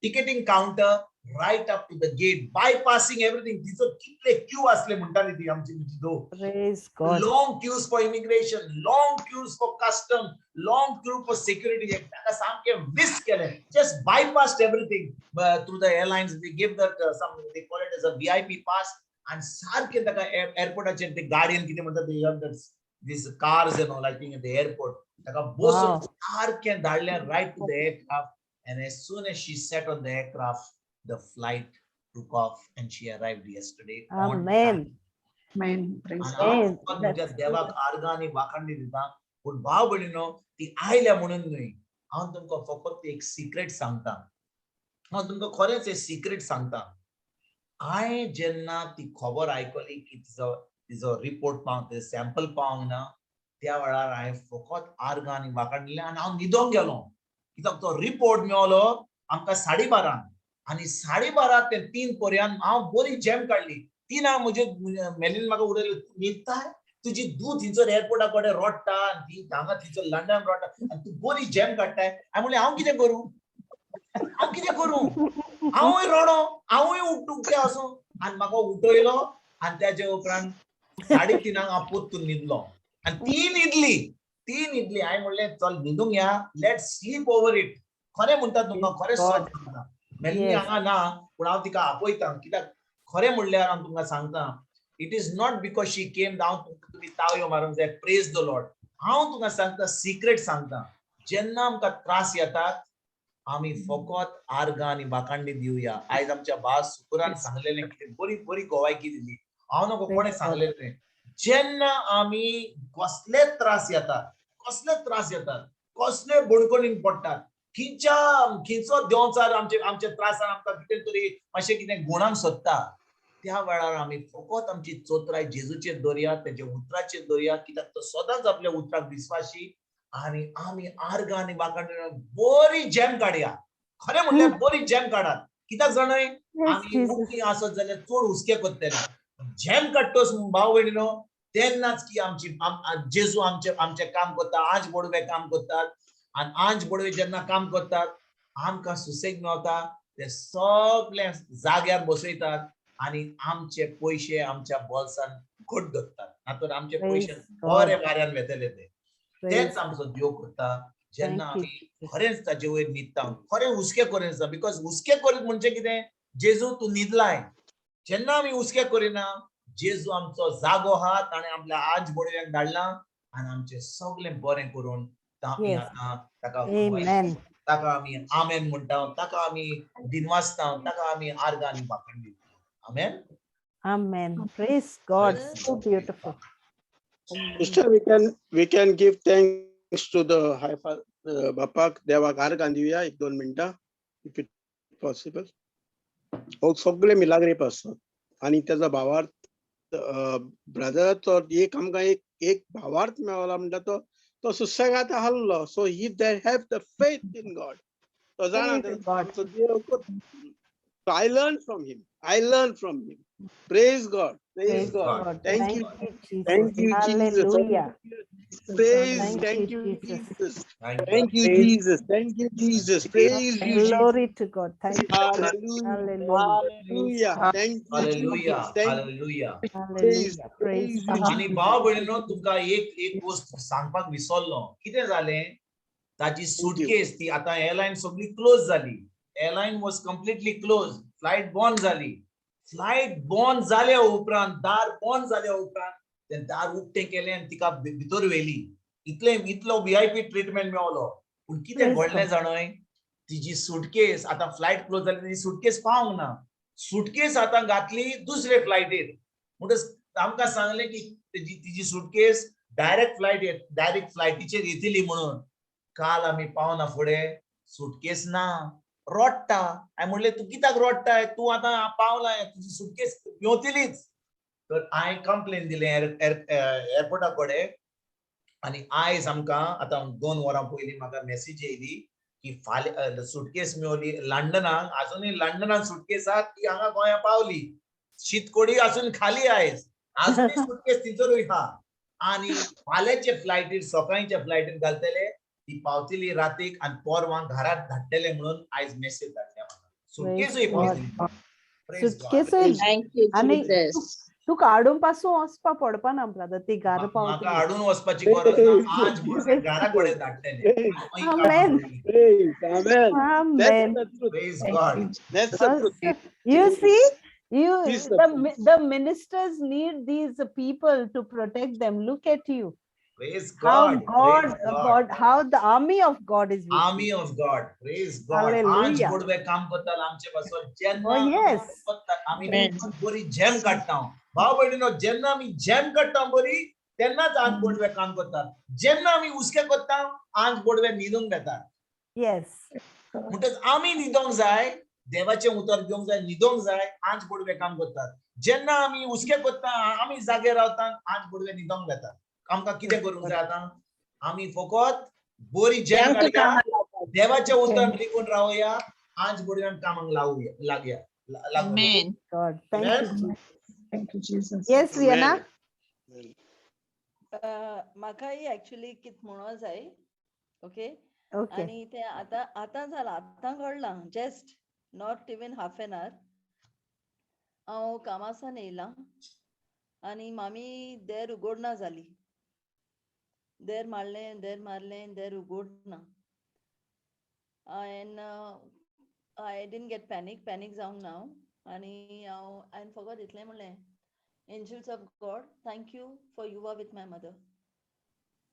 ticketing counter right up to the gate bypassing everything तिचो कितले क्यू असले म्हणटाली ती आमची दो Praise God. long queues for immigration long queues for custom long queue for security ताका सामके miss केले just bypassed everything through the airlines they give that some they call it as a VIP pass आणि सारखे ताका एअरपोर्टाचेर ते गाडयेन कितें म्हणटा these cars and all, I think at the airport. ताका बसून Wow. सारकें धाडलें right to the aircraft, and as soon as she sat on the aircraft, the flight took off and she arrived yesterday on Amen. time. Amen. Praise आणि God. हांव Amen. फकत म्हज्या That's देवाक आर्गां आनी वाखाणणी दिता, पूण भाव भयणीनो ती आयल्या म्हणून न्हय, हांव तुमकां फकत एक सिक्रेट सांगता. हांव तुमकां खरेंच एक सिक्रेट सांगता. हांवें जेन्ना ती खबर आयकली की तिजो रिपोर्ट पावंक, सॅम्पल पावंक ना, त्या वेळार हांवें फकत आर्गां आनी वाखाणलें आनी हांव न्हिदोंक गेलो. कित्याक तो रिपोर्ट मेळलो आमकां 12:30 आनी 12:30 ते 3 पर्यंत हांव बरी जॅम काडली. 3 म्हजे मेलीन म्हाका उडयली, तूं न्हिदताय? तुजी धूव थंयसर एअरपोर्टा कडेन रडटा आनी ती हांगा थंयसर लंडन रडटा आनी तूं बरी जॅम काडटाय. हांवें म्हणलें हांव कितें करूं? हांव कितें करूं? हांवूय रडो, हांवूय उठ्ठे आसूं आनी म्हाका उठयलो आनी त्याच्या उपरांत 3:30 हांव पोत्तून न्हिदलो आनी ती न्हिदली. हांवें म्हणलें चल न्हिदूंक या, लेट्स स्लीप ओवर इट. खरें म्हणटा तुमकां, खरें God. सत सांगता. मेलिनी Yes. हांगा ना, पूण हांव तिका आपयता. कित्याक खरें म्हणल्यार हांव तुमकां सांगता, it is not because she came down, तुमी ताळयो मारूंक जाय, प्रेज द लॉर्ड. हांव तुका सांगता, सिक्रेट सांगता, जेन्ना आमकां त्रास येतात आमी फकत आर्गां आनी वाखाणणी दिवया. आयज आमच्या भाव सुकुरान सांगलेलें कितें बरी बरी गोवायकी दिली. हांव नको कोणें सांगलेलें तें. जेन्ना आमी कसले त्रास येतात, कसले बडकणीन पडटात, खिंचो देंवचार आमचे त्रासान आमकां कितें तरी अशें कितें गुणांक सोदता, त्या वेळार आमी फकत आमची चोत्राय जेजूचेर दवरया, तेजे उतराचेर दवरया. कित्याक तो सदांच आपल्या उतराक विस्वासी. आनी आमी आर्गां आनी वाखाणणी बरी जॅम काडया. खरें म्हणल्यार बरी जॅम काडात. कित्याक जाणाय, Yes, आमी Jesus. उठ्ठीं आसत जाल्यार चड हुस्के करतले. जॅम काडटोस भाव भयणीनो, तेन्नाच की जेजू आमचे काम करता, आंज बडवे काम करतात. आनी आंज बडवे जेन्ना काम करतात, आमकां सुसेग मेळटा. ते सगळे जाग्यार बसयतात आनी आमचे पयशे आमच्या बोल्सान घट धरतात. हातून आमचे Praise पयशे God. बरे वाऱ्यान वेतले ते. Praise तेच आमचो देव करता. जेन्ना Thank you, आमी Jesus. खरेंच ताचे वयर न्हिदता, खरें हुस्के करीत आसता. बिकॉज हुस्के करीत म्हणजे कितें? जेजू तूं न्हिदलाय. जेन्ना आमी हुस्के करिना, जेजू आमचो जागो आहा, ताणें आपल्या आंज बडव्यांक धाडला आनी आमचें सगळें बरें करून आमी Yes. आतां ताका Amen. ताका आमी आमेन म्हणटा, ताका आमी दिनवासता, ताका आमी आर्गां आनी वाखाणणी दिता. आमेन. Amen. Praise God. Praise So God. beautiful. Sister, we can give thanks to the High Father Bapak देवाक आर्गां दिवया 1-2 मिनटां, if it possible. हो सगळे मिलाग्रेप आसतात आनी त्याचा भावार्थ ब्रदर तो एक आमकां एक भावार्थ मेळला म्हणटा तो सुसेगाद आहलो. So if they have the faith in God, तो जाणा Praise God. आमचो देव. I learned from him. Praise God. Praise God. God. Thank you. Jesus. Thank you, Jesus. Hallelujah. Praise. Thank Thank you, you, Jesus. Jesus. Thank you. Thank you, Jesus. Thank you, Jesus. Praise you, Jesus. Glory to God. Thank you. Hallelujah. Hallelujah. Hallelujah. Thank you, Hallelujah. Jesus. Thank you. Hallelujah. Praise. Hallelujah. Praise Praise you, God. आणि भाव भयणीनो, तुमकां एक गोष्ट सांगपाक विसरलो. कितें जालें? ताची सुटकेस ती आतां एअरलायन सगळी क्लोज जाली. Airline was completely close. Flight बंद जाली. फ्लायट बंद जाल्या उपरांत, दार बंद जाल्या उपरांत तें दार उक्तें केलें आनी तिका भितर व्हेली. इतलो VIP ट्रीटमेंट मेळलो. पूण कितें Praise घडलें God. जाणाय? तिची सुटकेस आतां फ्लायट क्लोज जाली, तिची सुटकेस पावंक ना. सुटकेस आतां घातली दुसरे फ्लायटीर. म्हणटच आमकां सांगलें की तिची सुटकेस डायरेक्ट फ्लायटीचेर येतली म्हणून. काल आमी पावना फुडें, सुटकेस ना, रडटा. हांवें म्हणलें तूं कित्याक रडटाय? तूं आतां पावलाय, तुजी सुटकेस मेवतलीच. तर हांवें कंप्लेन दिलें एअरपोर्टा कडेन. आनी आयज आमकां आतां 2 वरां पयलीं म्हाका मेसेज येयली की फाल्यां सुटकेस मेवली लंडनाक. आजुनूय लंडनाक सुटकेस आहा, ती हांगा गोंया पावली. शीतकोडी आसून खाली आयज. आजुनूय सुटकेस तितूरूय आहा. आनी फाल्यांचे फ्लायटीर, सकाळींच्या फ्लायटीर घालतले. ती पावतली रातीक आनी पोरवां घरांत धाडटले म्हणून आयज मेसेज धाडल्या म्हाका. सुटकेसूय Praise पावतली. God. Praise God. सुटकेसूय Thank you, आनी Jesus. तुका हाडून पासून वचपा पडपा ना ब्रदर, ती घरा म्हाका पावतली. हाडून वचपाची गरज ना. आज बरोबर घरा कडेन धाडटले. Amen. Praise. Amen. Amen. That's the truth. Praise God. That's the truth. You see, You, Please, the ministers need these people to protect them. Look at you. Praise How God. Praise God. how the army of God is with Army you. of God. Praise God. Hallelujah. आज गोडवे काम करतात आमचे पासून जेन्ना Oh, yes. आमी Amen. बरी jam काडटा भाव भयणीनो जेन्ना आमी जॅम काडटा बरी तेन्नाच आज गोडवे काम करतात जेन्ना आमी उस्के करता आज गोडवे न्हिदूंक येतात Yes. म्हणटच आमी न्हिदोंक जाय देवाचे उतर घेवंक जाय न्हिदोंक जाय आज गोडवे काम करतात जेन्ना आमी उस्के करता आमी जागे रावता आज गोडवे न्हिदोंक येतात आमकां कितें करूंक जाय आतां आमी फकत बरी जॅम काडया देवाचे उतर लिकून रावया आज गोडव्यान कामाक लावूया लागया लागूया Amen. God. Thank Amen. you, Jesus. Thank you, Jesus. Yes, Vienna. म्हाकाय एक्चुअली कित म्हणो जाय ओके Okay. आणि ते आता जाला आता घडलां just not even half an hour हांव कामासान येयलां आणि मामी देर उगोडना जाली देर मारलें देर उगोडना and I didn't get panic जावंक ना आणि हांवें फकत इतलें म्हणलें angels of God, thank you for you are with my mother.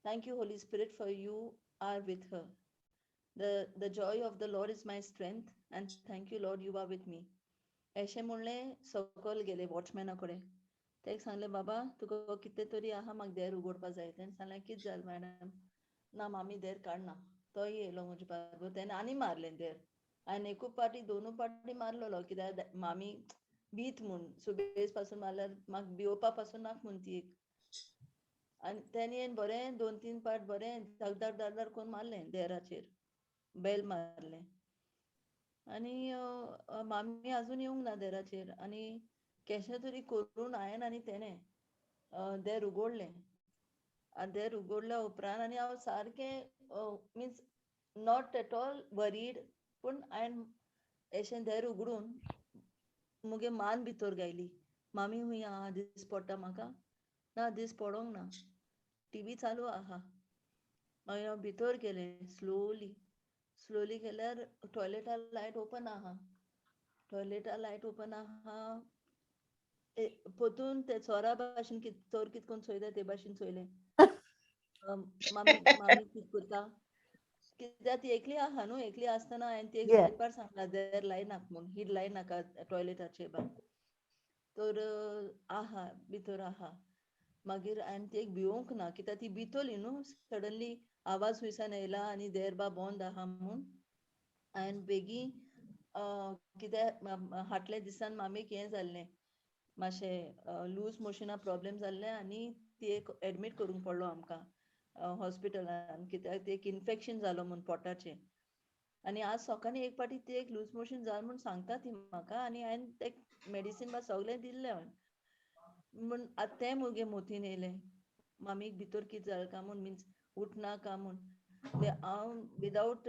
Thank you, Holy Spirit, for you are with her. The joy of the Lord is my strength, and thank you, Lord, you are with me. अशें म्हणलें सकयल गेले वॉचमॅना कडेन तेका सांगलें बाबा तुका कितें तरी आहा म्हाका देर उगडपा जाय तेणें सांगलें कितें जालें मॅडम ना मामी देर काडना तोय येयलो म्हजे बरोबर तेणें आनी मारलें देर हांवें एकूच पाटी दोनूय पाटी मारलेलो कित्याक मामी बीत म्हूण सुबेज पासून मारल्यार म्हाका भिवपा पासून नाका म्हूण ती एक आनी तेणें बरें 2-3 पाट बरें धगधग धगधग करून मारलें देराचेर बेल मारलें आनी मामी अजून येवंक ना देराचेर आनी कशें तरी करून हांवें आनी तेणें देर उगडलें आनी देर उगडल्या उपरांत आनी हांव सारकें means not at all worried पूण हांवें अशें देर उगडून मुगे मान भितर गायली मामी हूंय आहा दीस पडटा म्हाका ना दीस पडोंक ना टीव्ही चालू आहा मागीर हांव भितर गेलें स्लोली गेल्यार टॉयलेटा लायट ओपन आहा पोतून ते चोरा भाशेन चोर कित कोन्न चोयता ते भाशेन चोयलें मामी कित करता कित्याक ती एकली आहा न्हू एकली आसतना हांवें ती Yeah. सायड पार सांगला देर लायनाका म्हूण हीड लायनाका टॉयलेटाचेर भायर तर आहा भितर आहा मागीर हांवें ती भिवूंक ना कित्याक ती भितोली न्हू सडनली आवाज खुंयसान येयला आनी देर बा बंद आहा म्हूण हांवें बेगीन कित्याक फाटल्या दिसान मामीक हें जाल्लें मातशें लूज मोशना प्रॉब्लेम जाल्लें आनी ती एक एडमीट करूंक पडलो आमकां हॉस्पिटलान कित्याक एक इन्फेक्शन जालो म्हूण पोटाचें आनी आज सकाळीं एक पाटी ती एक लूज मोशन जालें म्हूण सांगता ती म्हाका आनी हांवें तें मेडिसीन बा सगळें दिल्लें म्हूण आतां तें मुगे मोतीन येयलें मामीक भितर कितें जालें काय म्हूण मिन्स उठनाका म्हूण हांव विदावट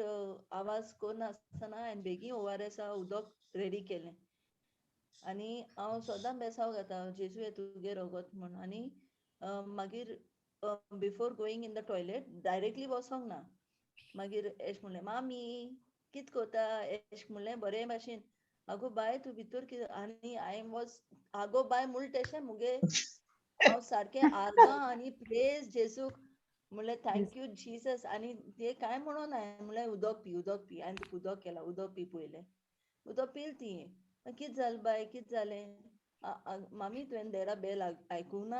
आवाज करनासतना हांवें बेगीन ORS उदक रेडी केलें आनी हांव सदां बेसांव घेता जेजू तुगे रगत म्हूण आनी मागीर before going in the toilet directly वचोंक ना मागीर एश म्हणलें मामी कित कोता एश म्हणलें बरें भाशेन आगो बाय तूं भितर कितें आनी हांवें वॉज आगो बाय म्हणलें तेशें मुगे हांव सारकें आर्गां आनी प्रेज जेजूक म्हणलें थँक्यू जिजस आनी ते कांय म्हणून हांवें म्हणलें उदक पी हांवें तुका उदक केलां उदक पी पयलें उदक पील ती कितें जालें बाय कितें जालें मामी तुवें देरा बेल आयकूंक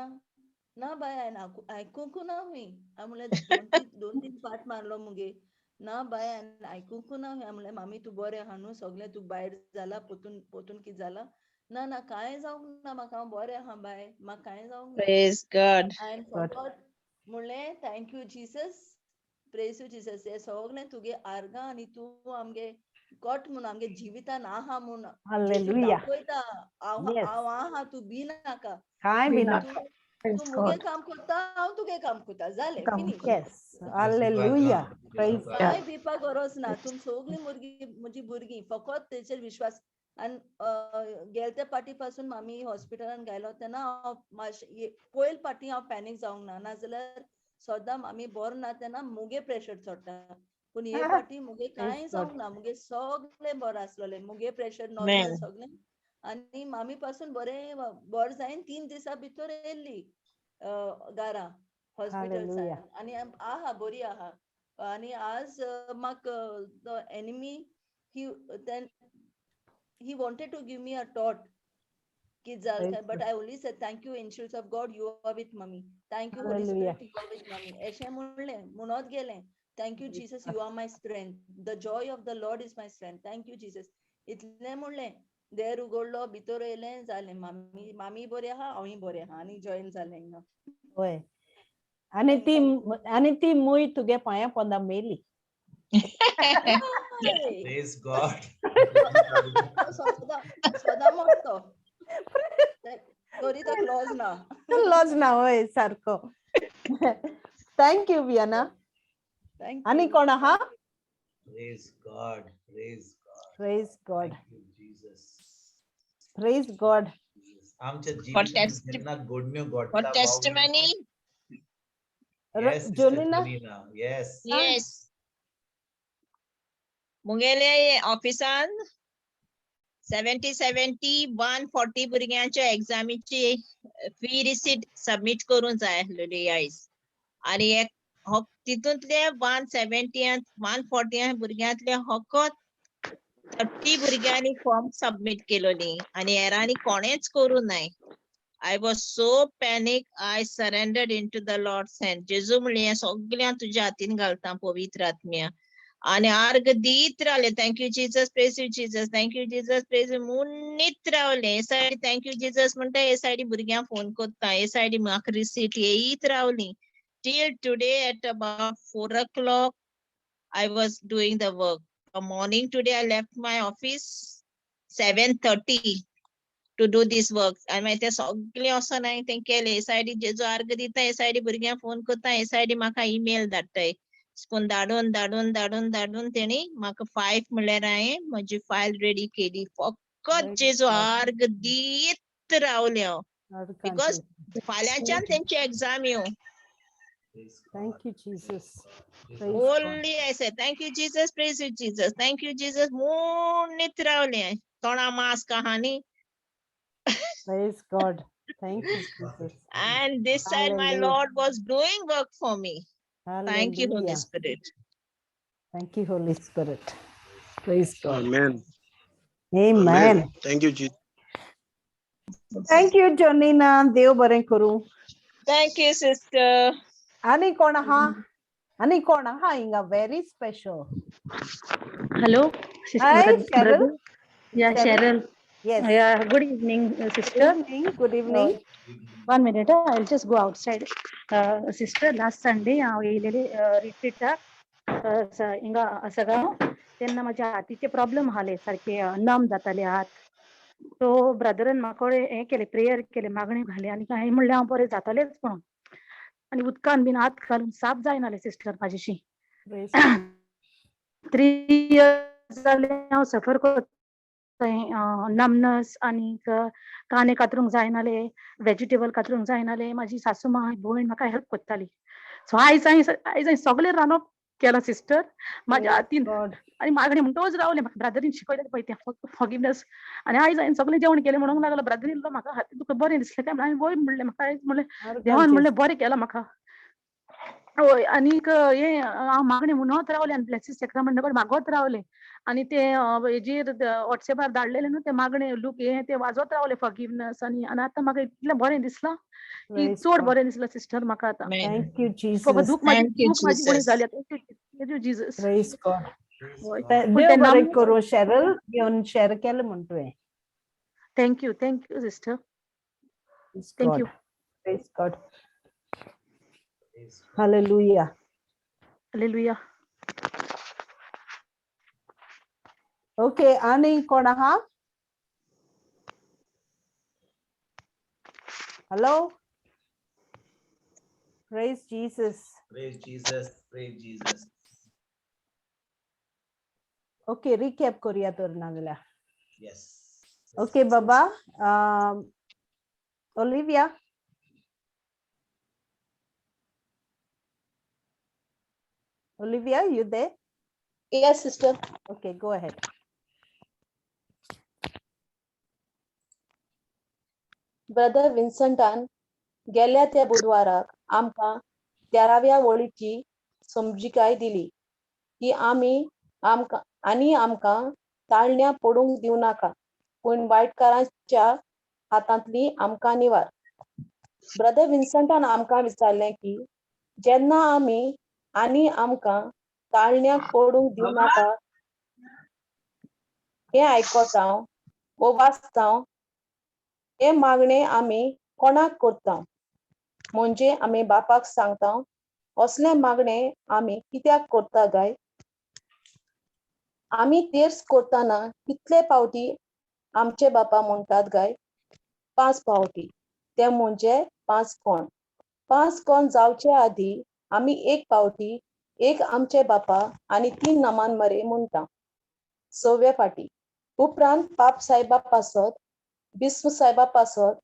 ना बाय हांवें आयकूंक ना हूंय हांवें म्हणलें दोन तीन पाट मारलो मुगे ना बाय हांवें आयकूंक ना हांवें म्हणलें मामी तूं बरें आहा न्हू सगळें तुका भायर जाला पोतून कितें जालां ना कांय जावंक ना म्हाका हांव बरें आहा बाय म्हाका कांय जावंक ना Praise God. हांवें फकत म्हणलें thank you Jesus praise you Jesus हे सगळें तुगे आर्गां आनी तूं आमगे कोट म्हूण आमगे जिवितान आहा म्हूण Hallelujah. दाखयता हांव Yes. आहा तूं भिनाका काय बिना. तूं मुगे काम करता हांव तुगे काम करता जालें finish Yes. Hallelujah. Praise God. कांय भिवपा गरज ना तुम सगळीं म्हजी भुरगीं फकत तेचेर विश्वास आनी गेल्या पाटी पासून मामी हॉस्पिटलान गेलो तेन्ना हांव पयले पाटी हांव पॅनीक जावंक ना नाजाल्यार सदां मामी बरो ना तेन्ना मुगे प्रेशर चडटा पूण हे पाटी मुगे कांय जावंक ना मुगे सगळें बरें आसलेलें मुगे प्रेशर नॉर्मल Amen. सगळें आणि मामी पासून बर जायन 3 दिसा भितर येयल्ली घरा हॉस्पिटल Hallelujah. आणि आहा बरी आहा आणि आज म्हाक the enemy he wanted to give me a thought ki zal Praise kai, but God. I only said thank you angels of God, you are with mommy. Thank you Holy Hallelujah. Spirit, you are with mommy. अशें म्हणलें म्हणत गेलें. Thank you Jesus, you are my strength. The joy of the Lord is my strength. Thank you Jesus. इतलें म्हणलें देर उगडलो भितर येयलें जालें मामी बरें आहा हांवूय बरें आहा आनी जॉइन जालें हिंगा. होय आणि ती मुय तुगे पांया पोंदा मेली. Praise God. सदा मोडतो तरी तो क्लोज ना. लॉज ना होय सारको. Thank you Vienna. Thank आणि you. कोण आहा? Praise God. Praise God. Praise God. Thank you, Jesus. Praise God. आमच्या जीवितांत जेन्ना घडण्यो घडटा testimony. Yes, Sister जोलिना. Jonina. Yes. Yes. मुंगेले ऑफिसान 70 140 भुरग्यांच्या एग्जामीची फी रिसीट सबमिट करून जाय आसलेली आयज आणि तितूंतले 170 140 भुरग्यांतले फकत 30 भुरग्यांनी फॉर्म सबमिट केलोली आणि हेरांनी कोणेच करूं नाय. I was so panic. I surrendered into the Lord's hand. जेजू म्हणले सगळ्यां तुझ्या हातीन घालता पवित्र आत्म्या आणि अर्घ दीत रावले. Thank you Jesus, praise you Jesus, thank you Jesus, praise मुन्नीत रावले. हे सायडी थँक्यू जीसस म्हणटा, हे सायडी भुरग्यांक फोन करता, हे सायडी म्हाका रिसीट येयीत रावली. Till today at about 4 o'clock I was doing the work. Morning today I left my office 7:30 to do this work. आणि मागीर ते सगळे असो नाही ते केले. हे सायडी जेजू अर्घ दिता, हे सायडी भुरग्यांक फोन करता, हे सायडी म्हाका ईमेल धाडटाय. धाडून तेणी म्हाका 5 म्हणल्यार हांवें म्हजी फायल रेडी केली. फकत जेजू अर्घ दीत रावले हांव. बिकॉज फाल्यांच्यान तेंची एग्जाम येवं. Thank you Jesus. Only I said, thank you, Jesus, praise you, Jesus. Thank you, Jesus. मुन्नीत रावले. थोडा मास्क आहा न्ही. Praise God. Thank you, Jesus. And this side, my Hallelujah. Lord was doing work for me. Thank you, Holy Hallelujah. Spirit. Thank you, Holy Spirit. Praise God. Amen. Amen. Thank you, Jesus. Thank you, Jonina. देव बरें करू. Thank you, sister. आणि कोण आहा? आणि कोण आहा हिंगा? Very special. Hello, Hi, Cheryl. Yeah, Cheryl. Yes. Yeah, good evening, sister. Good evening. Good evening. 1 minute, I'll just go outside. Sister, last Sunday, हांव येयलेली रिट्रीटाक हिंगा आसगांव. तेन्ना म्हाज्या हातीचे प्रॉब्लेम आहाले, सारके नम जाताले हात. सो ब्रदरान म्हाका हें केलें, प्रेयर केलें, मागणी घाली आनी हांवें म्हणलें हांव बरें जातलेंच म्हणून. आनी उदकान बीन हात घालून साप जायनाले सिस्टर म्हाजेशी. Praise God. 3 years जाले हांव सफर करतां नमनस आनीक काने कातरूंक जायनाले, वेजिटेबल कातरूंक जायनाले. म्हाजी सासू माय भयण म्हाका हेल्प करताली. सो आयज हांवें सगळें रांदप केलां सिस्टर म्हाज्या हातीन. God. आनी मागणी म्हणटोच रावलें. म्हाका ब्रदरीन शिकयलें पळय तें फॉरगिवनेस. आनी आयज हांवें सगळें जेवण केलें म्हणूंक लागलो. ब्रदरीन म्हाका हातीन तुका बरें दिसलें काय म्हणलें. हांवें वय म्हणलें म्हाका आयज म्हणलें देवान म्हणलें बरें केलां म्हाका. होय आनीक हें हांव मागणी म्हणत रावलें आनी ब्लेसीस सॅक्रामेंट मागत रावलें. आनी ते हेजेर वॉट्सॅपार धाडलेलें न्हू ते मागणे लूक हें ते वाजत रावलें फॉरगिवनेस आनी आतां म्हाका इतलें बरें दिसलां की Praise चड God. बरें दिसलां सिस्टर म्हाका आतां. Amen. Thank you, बाबा Jesus. दूख Thank you, म्हाजी बरी Jesus. जाली आतां. Thank you, Jesus. Praise God. होय. पूण देव तें बरें नम करू. Cheryl घेवन शेअर केलें म्हणटोय. Thank you sister. Praise Thank God. you. Praise God. Hallelujah. Hallelujah. Okay, आणि कोण आहा? Hello. Praise Jesus. Praise Jesus. Praise Jesus. Okay, recap करूया तर नाजाल्यार. Yes. Okay, Baba. Olivia. Olivia, you there? Yes, sister. Okay, go ahead. Brother विन्संटान गेल्या त्या बुधवाराक आमकां 13व्या वळीची समजिकाय दिली की आमकां ताळण्या पडूंक दिवं नाका, पूण वायटकारांच्या हातांतली आमकां निवार. ब्रदर विन्संटान आमकां विचारलें की जेन्ना आमकां ताळण्याक पडूंक दिवं नाका हें आयकता वो वाचता, हे मागणें आमी कोणाक करता? म्हणजे आमी बापाक सांगता, असलें मागणें आमी कित्याक करता काय? आमी तेर्स करतना कितले फावटी आमचे बापा म्हणटात काय? 5 फावटी. ते म्हणजे 5 कोण. 5 कोण जावचे आदी आमी एक फावटी एक आमचे बापा आनी 3 नमान मरे म्हणटा. 6व्या फाटी. उपरांत पाप साहेबा पासत, बिस्म साहेबा पासत,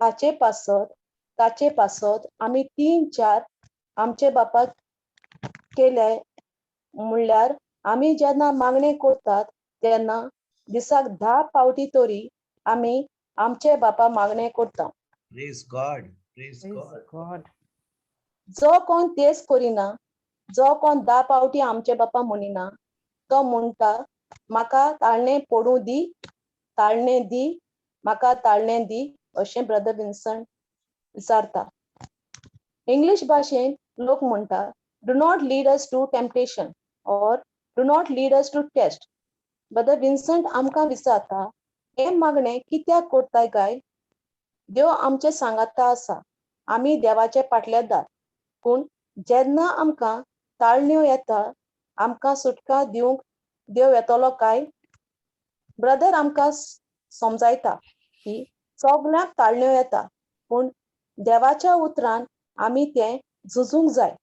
हाचे पासत, ताचे पासत आमी 3-4 आमचे बापा केले म्हणल्यार आमी जेन्ना मागणें करतात तेन्ना दिसाक 10 फावटी तरी आमी आमचे बापा मागणें करता. Praise God. Praise Praise God. God. जो कोण तेच करिना, जो कोण 10 फावटी आमचे बापा म्हणिना, तो म्हणटा म्हाका ताळणें पडूं दी, ताळणें दी, म्हाका ताळणें दी, अशें ब्रदर विन्संट विचारता. इंग्लीश भाशेन लोक म्हणटा do not lead us to temptation or do not lead us to test. Brother Vincent आमकां विचारता हे मागणें कित्याक करताय काय? देव आमचे सांगाता आसा, आमी देवाचे फाटल्यात, पूण जेन्ना आमकां ताळण्यो येता आमकां सुटका दिवंक देव येतलो काय? ब्रदर आमकां समजायता की सगल्यांक ताळण्यो येता, पूण देवाच्या उतरान आमी तें झुजूंक जाय.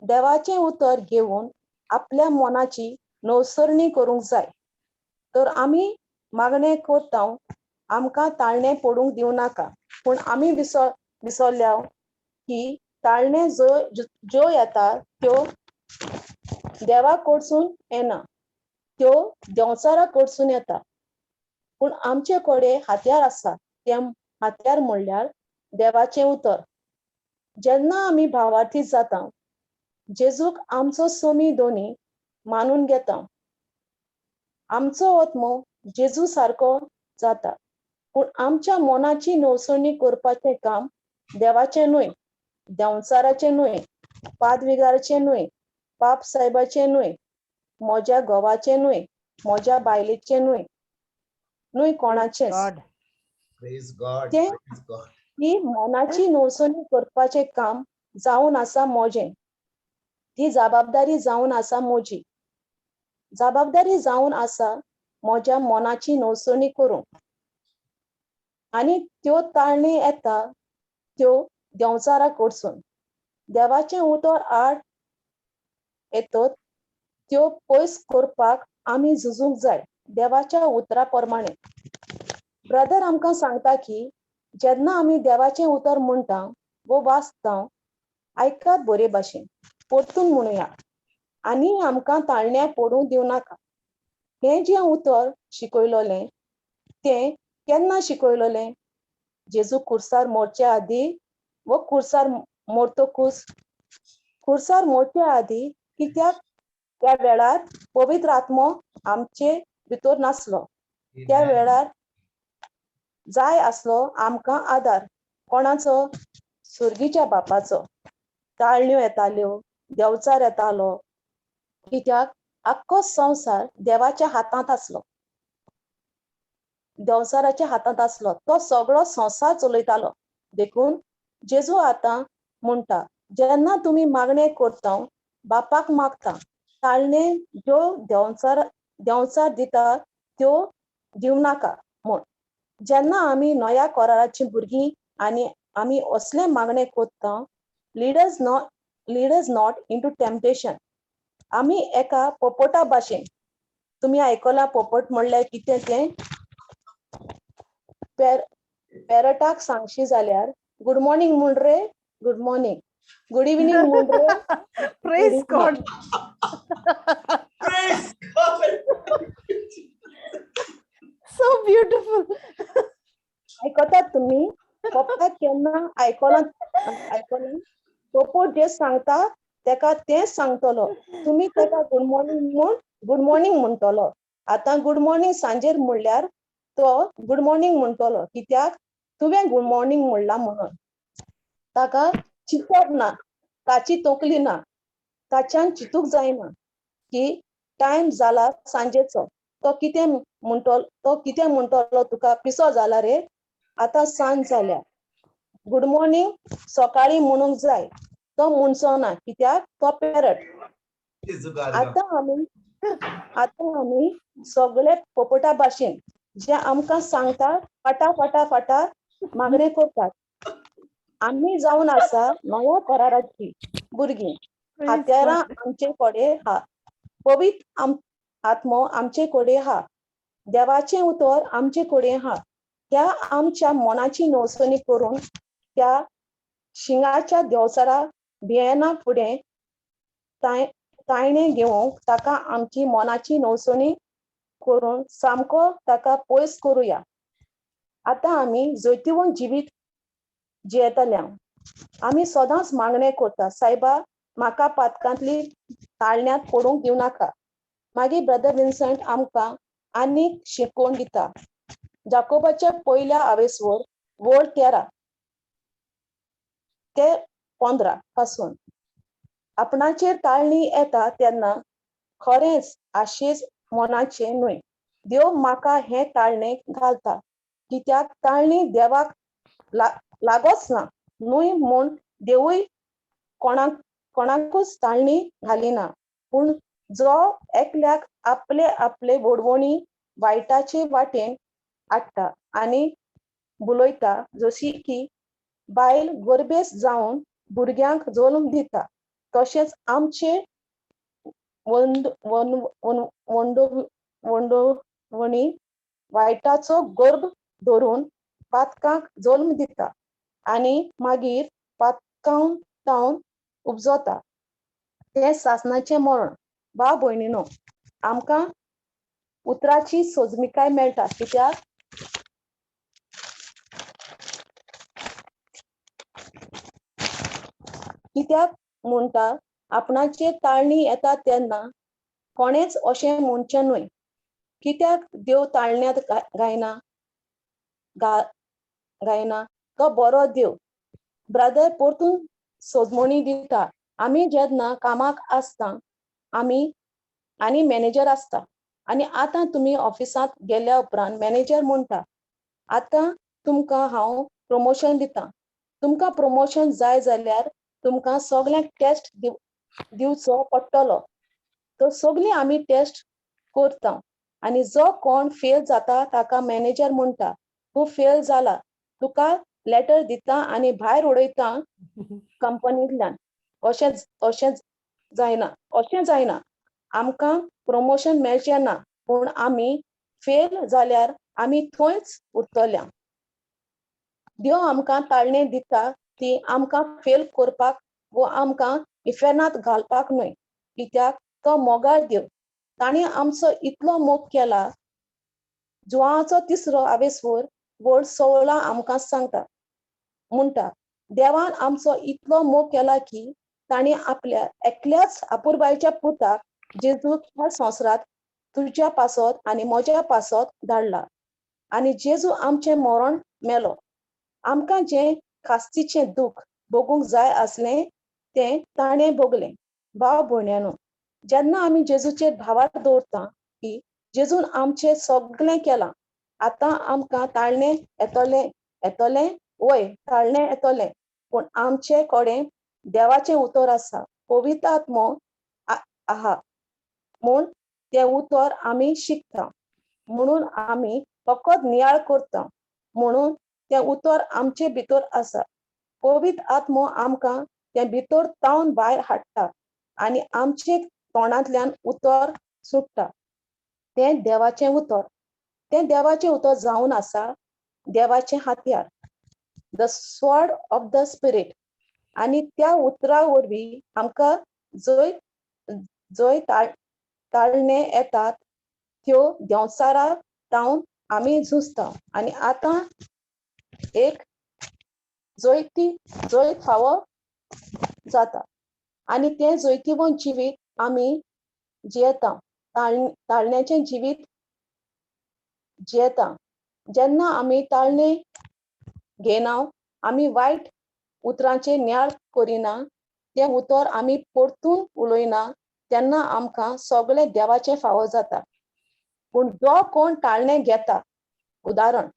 देवाचें उतर घेवन आपल्या मनाची नवसरणी करूंक जाय. तर आमी मागणें करता आमकां ताळणें पडूंक दिवं नाका, पूण आमी विसरल्या की ताळणे ज्यो येता त्यो देवा कडसून येना, त्यो देंवचारा कडसून येता. पूण आमचे कडेन हात्यार आसा, तें हात्यार म्हणल्यार देवाचें उतर. जेन्ना आमी भावार्थी जाता, जेजूक आमचो सोमी दोनी मानून घेता. आमचो आत्मो जेजू सारको जाता, पूण आमच्या मनाची नवसणी करपाचें काम देवाचें न्हय, देंवचाराचें न्हय, पादविगाराचें न्हय, पाप साहेबाचें न्हय, म्हज्या घोवाचें न्हय, म्हज्या बायलेचें न्हय कोणाचेंच. God. Praise God. तें Praise God. ही मनाची नवसणी करपाचें काम जावन आसा मोजें. ती जबाबदारी जावन आसा म्हजी. जबाबदारी जावन आसा म्हज्या मनाची नवसणी करूंक. आनी त्यो ताळणी येता त्यो देंवचारा कडसून. देवाचें उतर आड येतत त्यो पयस करपाक आमी झुजूंक जाय देवाच्या उतरा प्रमाणें. ब्रदर आमकां सांगता की जेन्ना आमी देवाचें उतर म्हणटा वो वाचता, आयकात बरे भाशेन, परतून म्हणुया आनी आमकां ताळण्या पडूंक दिवं नाका. हें जें उतर शिकयलोलें तें केन्ना शिकयलोलें? जेजू खुर्सार मरचे आदी वो खुर्सार मरतकूच? खुर्सार मरचे आदी, कित्याक त्या वेळार पवित्र आत्मो आमचे भितर नासलो. त्या Amen. वेळार जाय आसलो आमकां आदार. कोणाचो? सुर्गीच्या बापाचो. ताळण्यो येताल्यो, देंवचार येतालो, कित्याक आख्खो संवसार देवाच्या हातांत आसलो. देंवचाराच्या हातांत आसलो. तो सगळो संवसार चलयतालो. देखून जेजू आतां म्हणटा जेन्ना तुमी मागणें करता, बापाक मागता, ताळणे ज्यो देंवचार दिता त्यो दिवं नाका म्हूण. जेन्ना आमी नव्या कराराचीं भुरगीं आनी आमी असले मागणें करता, lead us not into temptation. आमी एका पोपटा भाशेन, तुमी आयकलां पोपट म्हणल्यार कितें तें? पॅरटाक सांगशी जाल्यार गुड मॉर्निंग म्हूण रे, गुड मॉर्निंग. गुड इव्हनिंग म्हूण रे, Praise God. Praise God. So beautiful. आयकतात तुमी? पप्पा केन्ना आयकना पप्पो जे सांगता तेका तेच सांगतलो. तुम्ही तेका गुड मॉर्निंग म्हणटलो. आतां गुड मॉर्निंग सांजेर म्हणल्यार तो गुड मॉर्निंग म्हणटलो कित्याक तुवें गुड मॉर्निंग म्हणला म्हणून. ताका चिंतप ना, ताची तकली ना, ताच्यान चिंतूक जायना की टायम जाला सांजेचो. तो कितें म्हणटलो तुका पिसो जाला रे, आतां सांज जाल्या. गुड मॉर्निंग सकाळी म्हणूंक जाय. तो म्हणचो ना कित्याक तो पेरट. आतां आमी सगळे पोपटा भाशेन जे आमकां सांगता फाटा मागणें करतात. आमी जावन आसा नव्या कराराची भुरगीं. हात्यारां आमचे कडेन हा, पवित्र आत्मो आमचे कडेन हा, देवाचें उतर आमचे कडेन हा. त्या आमच्या मनाची नवसणी करून त्या शिंगाच्या देवसरा भियेना फुडें तायणे घेवंक ताका आमची मनाची नवसणी करून सामको ताका पयस करुया. आतां आमी जैतिवंत जिवीत जियेतल्या. आमी सदांच मागणें करता, सायबा म्हाका पातकांतली ताळण्यांत पडूंक दिवं नाका. मागीर ब्रदर विन्संट आमकां आनीक शिकोवन दिता. जाकोबाच्या पयल्या आवेसवर वळ 13 ते 15 पासून. आपणाचेर ताळणी येता तेन्ना खरेंच आशेच मनाचे न्हय. देव म्हाका हें ताळणें घालता कित्याक ताळणी देवाक लागोच ना न्हय म्हूण देवूय कोणाकूच ताळणी घालिना. पूण जो एकल्याक आपले वडवणी वायटाचे वाटेन हाडटा आनी बुलयता, जशी की बायल गरबेस जावन भुरग्यांक जल्म दिता, तशेंच आमचे वडवणी वायटाचो गर्भ धरून पातकांक जल्म दिता आनी मागीर पातकांत तावन उपजता. तें सासणाचें मरण. भाव भयणीनो, आमकां उतराची सोजमीकाय मेळटा कित्याक म्हणटा आपणाचेर ताळणी येता तेन्ना कोणेच अशें म्हणचें न्हय. कित्याक देव ताळण्यांत गायना तो बरो देव. ब्रदर परतून सोजमणी दिता. आमी जेन्ना कामाक आसता आनी मॅनेजर आसता आनी आतां तुमी ऑफिसांत गेल्या उपरांत मॅनेजर म्हणटा, आतां तुमकां हांव प्रमोशन दितां. तुमकां प्रमोशन जाय जाल्यार तुमकां सगळ्यांक टेस्ट दिवचो पडटलो. तो सगळीं आमी टेस्ट करता आनी जो कोण फेल जाता ताका मॅनेजर म्हणटा, तूं फेल जाला, तुका लेटर दिता आनी भायर उडयता कंपनींतल्यान. अशें जायना. आमकां प्रमोशन मेळचें ना, पूण आमी फेल जाल्यार आमी थंयच उरतल्या. देव आमकां ताळणी दिता ती आमकां फेल करपाक वो आमकां इफेर्नांत घालपाक न्हय. कित्याक तो मोगाळ देव. ताणें आमचो इतलो मोग केला. जुआंवाचो 3रो आवेसवर वळ 16 आमकां म्हणटा, देवान आमचो इतलो मोग केला की ताणें आपल्या एकल्याच आपुरबायेच्या पुताक जेजूक ह्या संवसारांत तुज्या पासत आनी म्हज्या पासत धाडला. आनी जेजू आमचें मरण मेलो. आमकां जें खास्तीचें दूख भोगूंक जाय आसलें तें ताणें भोगलें. भाव भयण्यांनो, जेन्ना आमी जेजूचेर भावार दवरता की जेजून आमचें सगळें केलां, आतां आमकां ताळणें येतलें वय ताळणें येतलें, पूण आमचे कडेन देवाचें उतर आसा, पवित्र आत्मो आहा म्हूण तें उतर आमी शिकता. म्हणून आमी फकत नियाळ करता म्हणून तें उतर आमचे भितर आसा. पवित्र आत्मो आमकां तें भितर तावन भायर हाडटा आनी आमचे तोंडांतल्यान उतर सुट्टा. तें देवाचें उतर जावन आसा देवाचें हात्यार, the sword of the Spirit. आनी त्या उतरा वरवीं आमकां जय ताळणे येतात त्यो देंवचारा तावन आमी झुजता. आनी आतां एक जैत फावो जाता आणि ते जैतिवंत जिवीत आम्ही जियेता ताळण्याचे जिवीत जियेता जेन्ना आम्ही ताळणे घेना आम्ही वाईट उतरांचे न्याय करिना ते उतर आम्ही परतून उलोयना तेन्ना आमकां सगळे देवाचे फावो जाता पूण जो कोण ताळणे घेता उदाहरण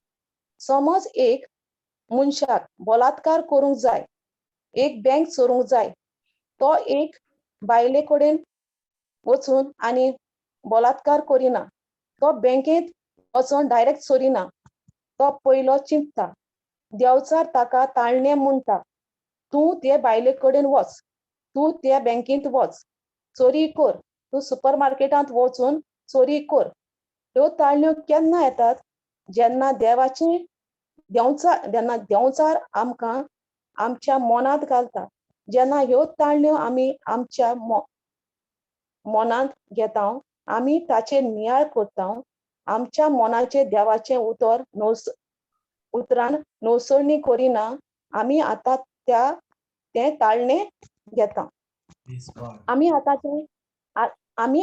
समज एक मनशाक बलात्कार करूंक जाय एक बँक चोरूंक जाय तो एक बायले कडेन वचून आनी बलात्कार करिना तो बँकेत वचून डायरेक्ट चोरिना तो पयलो चिंतता देंवचार ताका ताळणे म्हणटा तूं ते बायले कडेन वच तूं त्या बँकेंत वच चोरी कर तूं सुपर मार्केटांत वचून चोरी कर ह्यो ताळण्यो केन्ना येतात जेन्ना देंवचार आमकां आमच्या मनांत घालता जेन्ना ह्यो ताळण्यो आमी आमच्या मनांत घेता आमी ताचेर नियाळ करता आमच्या मनाचे देवाचे उतरान नवसळणी करिना आमी आतां ते ताळणे घेता आमी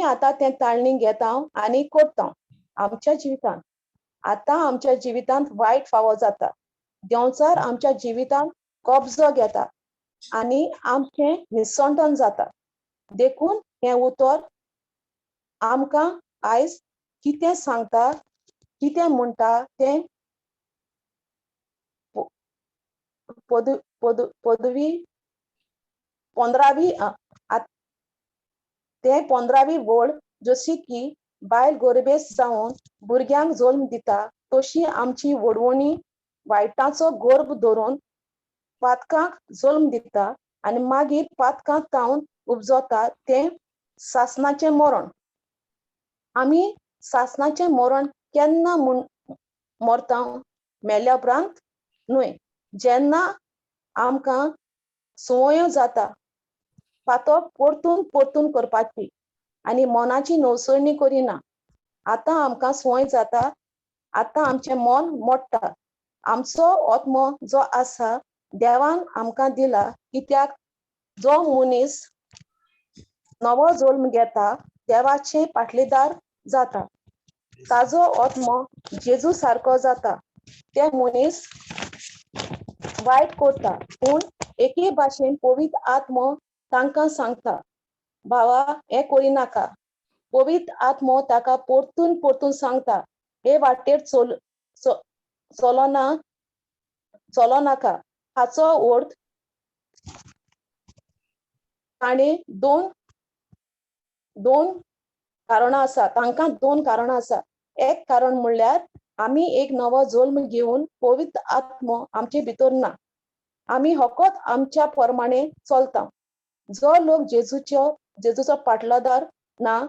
आतां ते ताळणी घेता आनी करता आमच्या जिवितांत आतां आमच्या जिवितांत वायट फावो जाता देंवचार आमच्या जिवितांत कब्जो घेता आनी आमचें निसंतन जाता देखून हें उतर आमकां आयज कितें सांगता कितें म्हणटा तें पंदरावी वड जशी की बायल गोरबेस जावन भुरग्यांक जल्म दिता तशी आमची वडवणी वायटाचो गर्भ धरून पातकांक जल्म दिता आनी मागीर पातकांत जावन उपजता तें सासणाचें मरण आमी सासणाचें मरण केन्ना मरता मेल्या उपरांत न्हय जेन्ना आमकां संवयो जाता पातो परतून करपाची आनी मनाची नवसळणी करिना आतां आमकां संवय जाता आतां आमचें मन मोडटा आमचो आत्मो जो आसा देवान आमकां दिला कित्याक जो मनीस नवो जल्म घेता देवाचे पाटलेदार जाता ताजो आत्मो जेजू सारको जाता ते मनीस वायट करता पूण एके भाशेन पवित्र आत्मो तांकां सांगता भावा हें करिनाका पवित्र आत्मो ताका परतून सांगता हे वाटेर चलो नाका हाचो अर्थ ताणें दोन कारणां आसा तांकां दोन कारणां आसा एक कारण म्हणल्यार आमी एक नवो जल्म घेवन पवित्र आत्मो आमचे भितर ना आमी फकत आमच्या प्रमाणे चलता जो लोक जेजूचो पाटलादार ना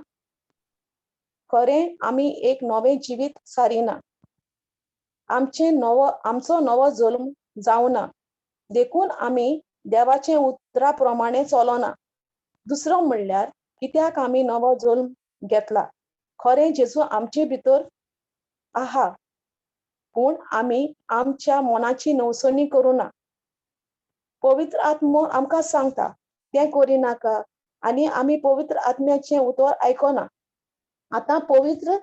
खरें आमी एक नवें जिवीत सारिना आमचो नवो जल्म जावना देखून आमी देवाचे उतरा प्रमाणे चलना दुसरो म्हणल्यार कित्याक आमी नवो जल्म घेतला खरें जेजू आमचे भितर आहा पूण आमी आमच्या मनाची नवसळणी करूना पवित्र आत्मो आमकां सांगता तें करिनाका आनी आमी पवित्र आत्म्याचें उतर आयकना आतां पवित्र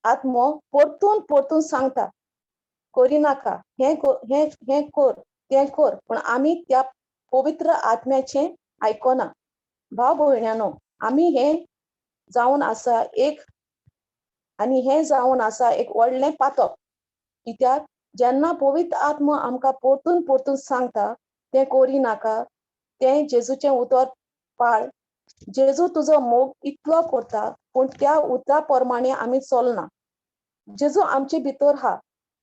आत्मो परतून सांगता करिनाका हें कर तें कर पूण आमी त्या पवित्र आत्म्याचें आयकना भाव भयण्यानो आमी हें जावन आसा एक व्हडलें पातक कित्याक जेन्ना पवित्र आत्मो आमकां परतून सांगता तें करिनाका तें जेजूचें उतर पाळ जेजू तुजो मोग इतलो करता पूण त्या उतरा प्रमाणे आमी चलना जेजू आमचे भितर हा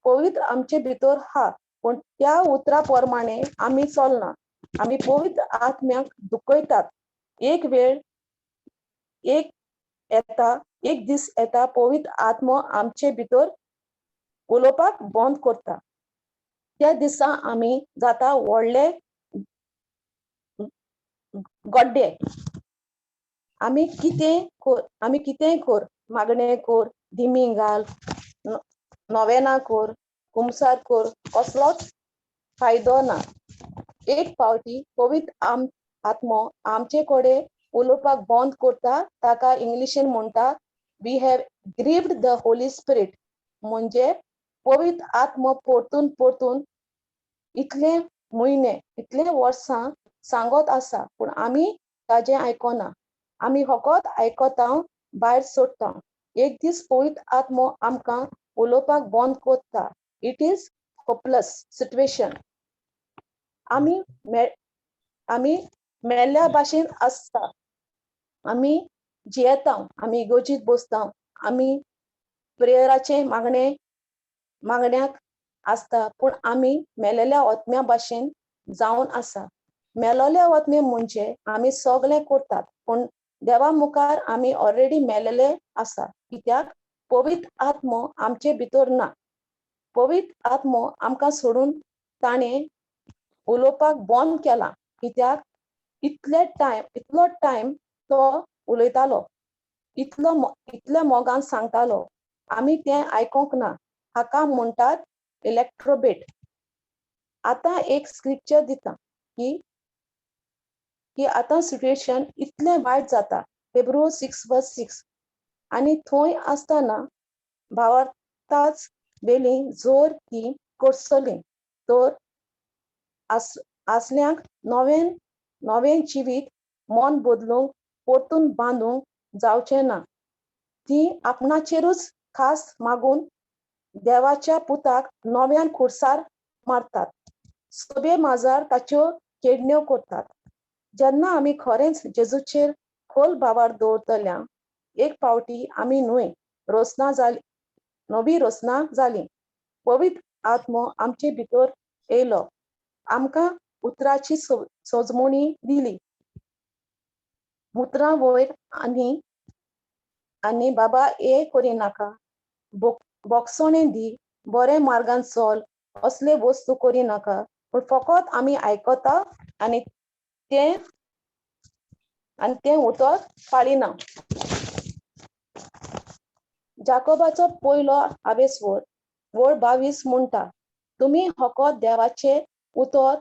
पवित्र आमचे भितर हा पूण त्या उतरा प्रमाणे आमी चलना आमी पवित्र आत्म्याक दुखयतात एक दीस येता पवित्र आत्मो आमचे भितर उलोवपाक बंद करता त्या दिसा आमी जाता व्हडले गड्डे आमी कितेंय कर मागणें कर धिमी घाल नोवेना कर कुमसार कर कसलोच फायदो ना. एक फावटी पवित्र आत्मो आमचे कडेन उलोवपाक बंद करता, ताका इंग्लिशीन म्हणटा we have grieved the Holy Spirit. म्हणजे पवित्र आत्मो परतून इतले म्हयने इतले वर्सां सांगत आसा पूण आमी ताजें आयकना. आमी फकत आयकता, भायर सोडटा. एक दीस पवित्र आत्मो आमकां उलोवपाक बंद करता. It is hopeless situation. आमी मेल्ल्या भाशेन आसता. आमी जियेता, आमी इगोर्जीत बसता, आमी प्रेयराचे मागण्याक आसता, पूण आमी मेलेल्या आत्म्या भाशेन जावन आसा. मेलोले आत्मे म्हणजे आमी सगळें करतात, पूण देवा मुखार आमी ऑलरेडी मेलेले आसा. कित्याक पवित्र आत्मो आमचे भितर ना. पवित्र आत्मो आमकां सोडून ताणें उलोवपाक बंद केला. कित्याक इतलो टायम तो उलयतालो, इतल्या मोगान सांगतालो, आमी तें आयकोंक ना. हाका म्हणटात इलेक्ट्रोबेट. आतां एक स्क्रिप्चर दिता की आतां सिच्युएशन इतलें वायट जाता. Hebrew 6:6. आनी थंय आसतना भावार्थाच वेली जोर ती करसली तर आसल्यांक नवें जिवीत मन बदलूंक परतून बांदूंक जावचें ना. ती आपणाचेरूच खास मागून देवाच्या पुताक नव्यान खुरसार मारतात. सोबे माजार ताच्यो केडण्यो करतात. जेन्ना आमी खरेंच जेजूचेर खोल भावार दवरतल्या एक फावटी आमी नवी रोसना जाली. पवित्र आत्मो आमचे भितर येयलो, आमकां उतराची सोजमणी दिली. उतरां वयर आनी बाबा हे करिनाका, बोगसोणें दी, बरे मार्गान चल, असले वस्तू करिनाका, पूण फकत आमी आयकता आनी तें उतर पाळिना. जाकोबाचो पयलो आवेसवर 22 म्हणटा, तुमी फकत देवाचें उतर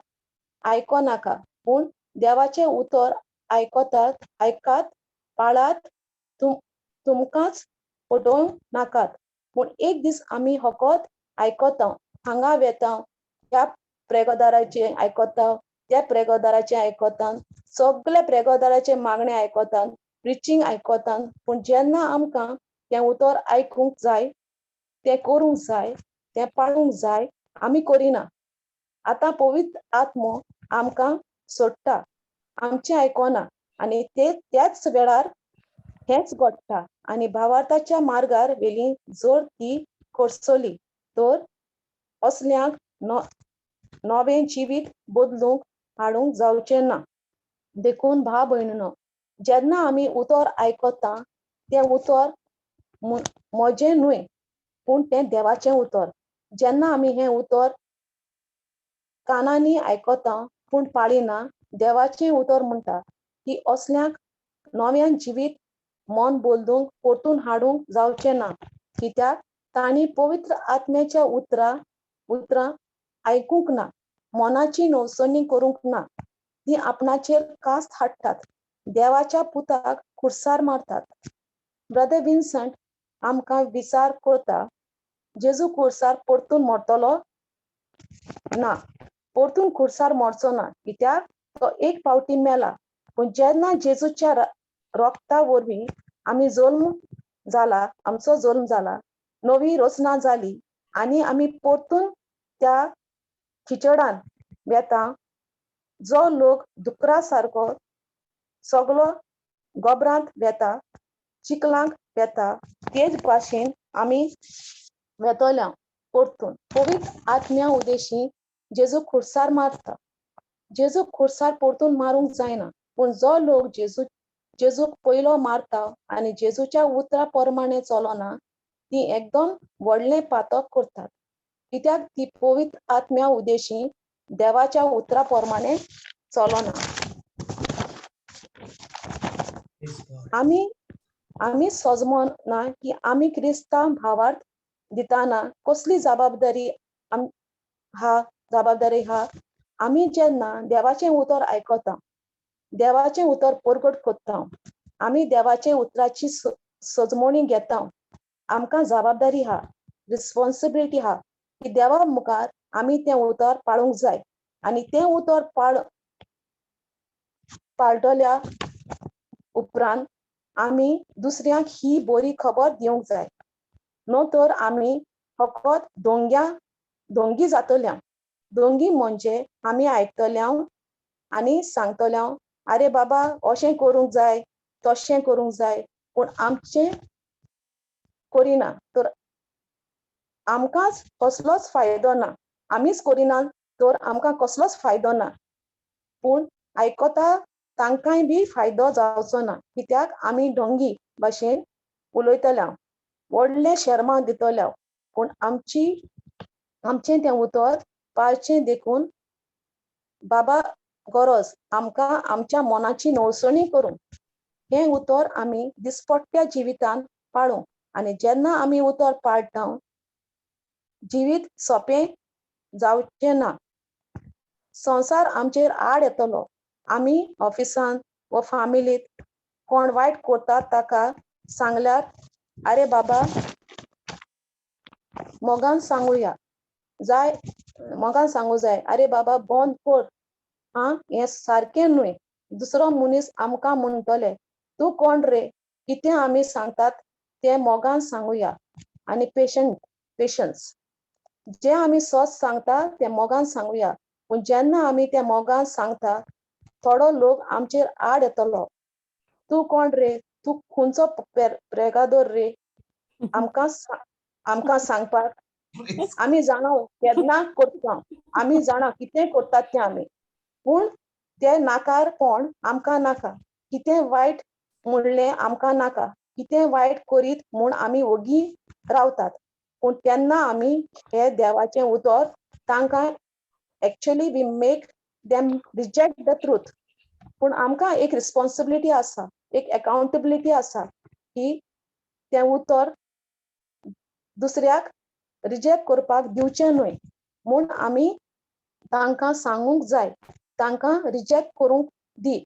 आयकनाका, पूण देवाचें उतर ऐकात, पाळात, तुमकांच पटोवंक नाकात. पूण एक दीस आमी फकत आयकता, हांगा वेता, ह्या प्रेगोदाराचें आयकता, त्या प्रेगोदाराचें आयकता, सगळे प्रेगोदाराचे मागणे आयकता, प्रिचींग आयकता, पूण जेन्ना आमकां तें उतर आयकूंक जाय, तें करूंक जाय, तें पाळूंक जाय, आमी करिना. आतां पवित्र आत्मो आमकां सोडटा, आमचें आयकना आनी त्याच वेळार हेंच घडटा आनी भावार्थाच्या मार्गार वेली जर ती करसली तर असल्यांक नवें जिवीत बदलूंक हाडूंक जावचें ना. देखून भाव भयणीनो, जेन्ना आमी उतर आयकता तें उतर म्हजें न्हय, पूण तें देवाचें उतर. जेन्ना आमी हें उतर कानांनी आयकता पूण पाळिना, देवाचें उतर म्हणटा की असल्यांक नव्यान जिवीत मन बदलूंक परतून हाडूंक जावचें ना. कित्याक तांणी पवित्र आत्म्याच्या उतरां आयकूंक ना, मनाची नवसणी करूंक ना. ती आपणाचेर कास्त हाडटात, देवाच्या पुताक खुरसार मारतात. ब्रदर विन्संट आमकां विचार करता, जेजू खुरसार परतून मरतलो ना, परतून खुरसार मरचो ना. कित्याक तो एक फावटी मेला, पूण जेन्ना जेजूच्या रोगता वरवीं आमचो जल्म जाला, नवी रोसना जाली आनी आमी परतून त्या खिचडान वेता, जो लोक दुकरा सारको सगळो गोबरांत वेता, चिखलांक वेता, तेच भाशेन आमी वेतोल्या परतून. पवित्र आत्म्या उदेशी जेजू खुरसार मारता. जेजू खुरसार परतून मारूंक जायना, पूण जो लोक जेजूक पयलो मारता आनी जेजूच्या उतरा प्रमाणे चलना, ती एकदम व्हडलें पातक करतात. कित्याक ती पवित्र आत्म्या उदेशी देवाच्या उतरा प्रमाणे चलना. आमी सजमना की आमी क्रिस्तांव भावार्थ दिताना कसली जबाबदारी हा जबाबदारी हा आम्ही जेन्ना देवाचें उतर आयकता देवाचें उतर परगट करता आम्ही देवाचे उतराची सजमोणी घेता आमकां जबाबदारी हा रिस्पॉन्सिबिलिटी हा की देवा मुखार आम्ही तें उतर पाळूंक जाय आनी तें उतर पाळटल्या उपरांत आमी दुसऱ्यांक ही बरी खबर दिवंक जाय नो तर आमी फकत दोंगी जातल्या दोंगी म्हणजे आमी आयकतल्या आनी सांगतल्या अरे बाबा अशें करूंक जाय तशें करूंक जाय पूण आमचें करिना तर आमकांच कसलोच फायदो ना आमीच करिना तर आमकां कसलोच फायदो ना पूण आयकता तांकांय बी फायदो जावचो ना कित्याक आमी डोंगी भाशेन उलयतल्या व्हडलें शर्मां दितल्या पूण आमचें तें उतर पाळचें देखून बाबा गरज आमकां आमच्या मनाची नवसणी करूंक हें उतर आमी दिसपट्ट्या जिवितांत पाळूं आनी जेन्ना आमी उतर पाळटा जिवीत सोंपें जावचें ना संवसार आमचेर आड येतलो आमी ऑफिसांत वा फॅमिलींत कोण वायट करता ताका सांगल्यार अरे बाबा मोगान सांगूया मोगान सांगूं जाय अरे बाबा बंद कर हें सारकें न्हय दुसरो मनीस आमकां म्हणटले तूं कोण रे कितें आमी सांगतात तें मोगान सांगुया आनी पेशन्स जें आमी सॉस सांगता तें मोगान सांगुया पूण जेन्ना आमी तें मोगान सांगता थोडो लोक आमचेर आड येतलो तूं कोण रे तूं खंयचो प्रेगादोर रे आमकां सांगपाक आमी जाणा केन्ना करता आमी जाणा कितें करतात तें आमी पूण ते नाकार कोण आमकां नाका कितें वायट म्हणलें आमकां नाका कितें वायट करीत म्हूण आमी ओगी रावतात पूण केन्ना आमी हे देवाचें उतर तांकां actually we make them reject the truth पूण आमकां एक रिस्पॉन्सिबिलिटी आसा एक अकाउंटेबिलिटी आसा की तें उतर दुसऱ्याक रिजेक्ट करपाक दिवचें न्हय म्हूण आमी तांकां सांगूंक जाय तांकां रिजेक्ट करूंक दी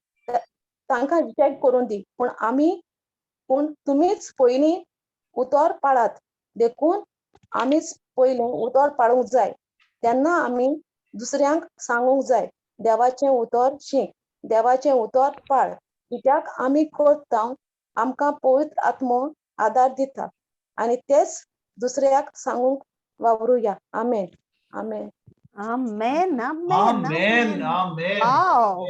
पूण तुमीच पयलीं उतर पाळात देखून आमीच पयलें उतर पाळूंक जाय तेन्ना आमी दुसऱ्यांक सांगूंक जाय देवाचें उतर शीक देवाचें उतर पाळ कित्याक आमी करता आमकां पवित्र आत्मो आदार दिता आनी तेच दुसऱ्याक सांगूंक वावरुया आमेन आमेन Amen. Amen. Amen. Amen. Wow.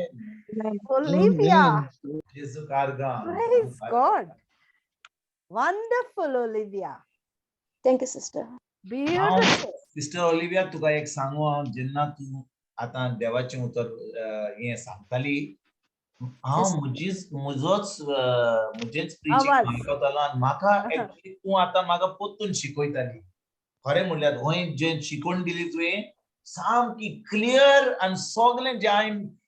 Olivia. Jesu karga. Praise God. Wonderful, Olivia. Thank you sister Beautiful. Sister Olivia तुका एक सांगू हांव जेन्ना तूं आतां देवाचें उतर हें सांगताली हांव म्हजेच प्रिचींग आवाज. आयकतालो आनी म्हाका एक्चुअली तूं आतां म्हाका पोत्तून शिकयताली खरें म्हणल्यार हय जें शिकोवन दिली तुवें सामकी क्लियर आनी सगळें जें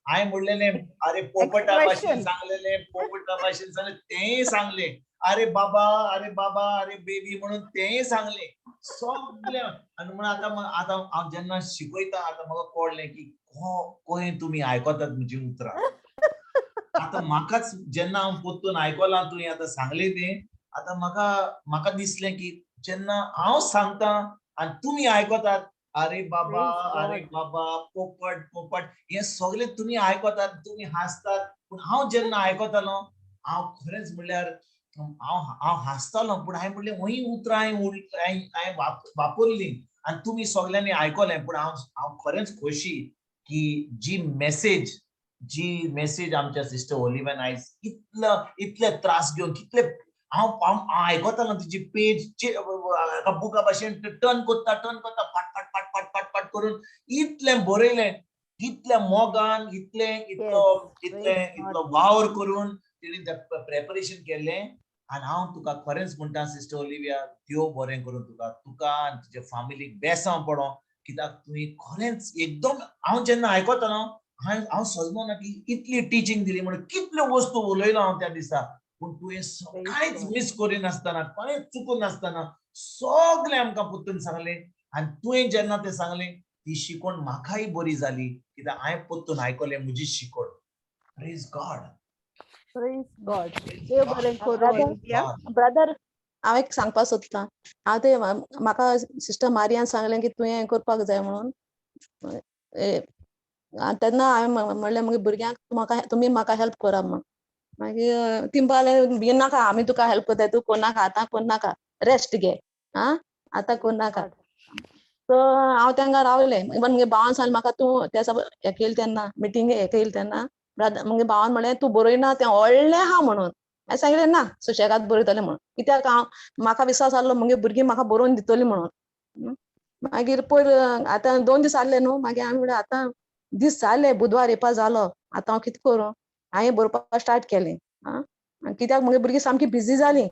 हांवें म्हणलेलें अरे पोपटा भाशेन सांगलेलें तेंय सांगलें अरे बाबा अरे बेबी म्हणून तेंय सांगलें सगळें आनी म्हणून आतां हांव जेन्ना शिकयता आतां म्हाका कळ्ळें की खंय तुमी आयकतात म्हजीं उतरां आतां म्हाकाच जेन्ना हांव पोत्तून आयकलां तुवें आतां सांगलें तें आतां म्हाका दिसलें की जेन्ना हांव सांगता आनी तुमी आयकतात अरे बाबा पोपट हे सगळें तुमी आयकतात तुमी हांसतात पूण हांव जेन्ना आयकतालो हांव खरेंच म्हणल्यार हांव हांसतालो पूण हांवें म्हणलें हय उतरां हांवें वापरलीं आनी तुमी सगळ्यांनी आयकलें पूण हांव खरेंच खोशी की जी मेसेज आमच्या सिस्टर ओलिव्यान आयज इतले त्रास घेवन कितले हांव आयकतालो तिची पेज बुका भाशेन टर्न करता पाट करून इतलें बरयलें इतल्या मोगान इतलो वावर करून तिणें प्रेपरेशन केल्लें आनी हांव तुका खरेंच म्हणटा सिस्टर ओलिव्या देव बरें करून तुका आनी तुज्या फॅमिलीक बेसांव पडो कित्याक तुवें खरेंच एकदम हांव जेन्ना आयकतालो हांव सजमो ना की इतली टिचींग दिली म्हणून कितल्यो वस्तू उलयलो हांव त्या दिसा पूण तुवें कांयच मिस करिनासतना कांयच चुकून नासतना सगळें आमकां पोत्तून सांगलें आनी तुवें जेन्ना तें सांगलें ती शिकोण म्हाकाय बरी जाली कित्याक हांवें पोत्तून आयकलें म्हजी शिकोण. Praise God. Praise God. देव बरें करूं ओलिविया. ब्रदर हांव एक सांगपाक सोदतां. हांव ते म्हाका सिस्टर मारियान सांगलें की तुवें हें करपाक जाय म्हणून. तेन्ना हांवें म्हणलें म्हगे भुरग्यांक तुमी म्हाका हेल्प करा म्हण. मागीर ती म्हणपाक भिनाका आमी तुका हेल्प करता तूं कोनाका आतां कोनाका रेस्ट घे आं आतां कोनाका. सो हांव तेंका रावलें. इवन म्हगे भावान सांगलें म्हाका तूं त्या हें केलें तेन्ना मिटींग हें केली तेन्ना म्हगे भावान म्हणलें तूं बरयना तें व्हडलें आहा म्हणून. हांवें सांगलें ना सुशेगाद बरयतलें म्हणून कित्याक म्हाका विश्वास आहलो म्हगे भुरगीं म्हाका बरोवन दितलीं म्हणून. मागीर पयर आतां 2 दीस जाले न्हू मागीर हांवें म्हणलें आतां दीस जाले बुधवार येवपा जालो आतां हांव कितें करूं. हांवें बरोवपाक स्टार्ट केलें आं कित्याक म्हगे भुरगीं सामकीं बिजी जालीं.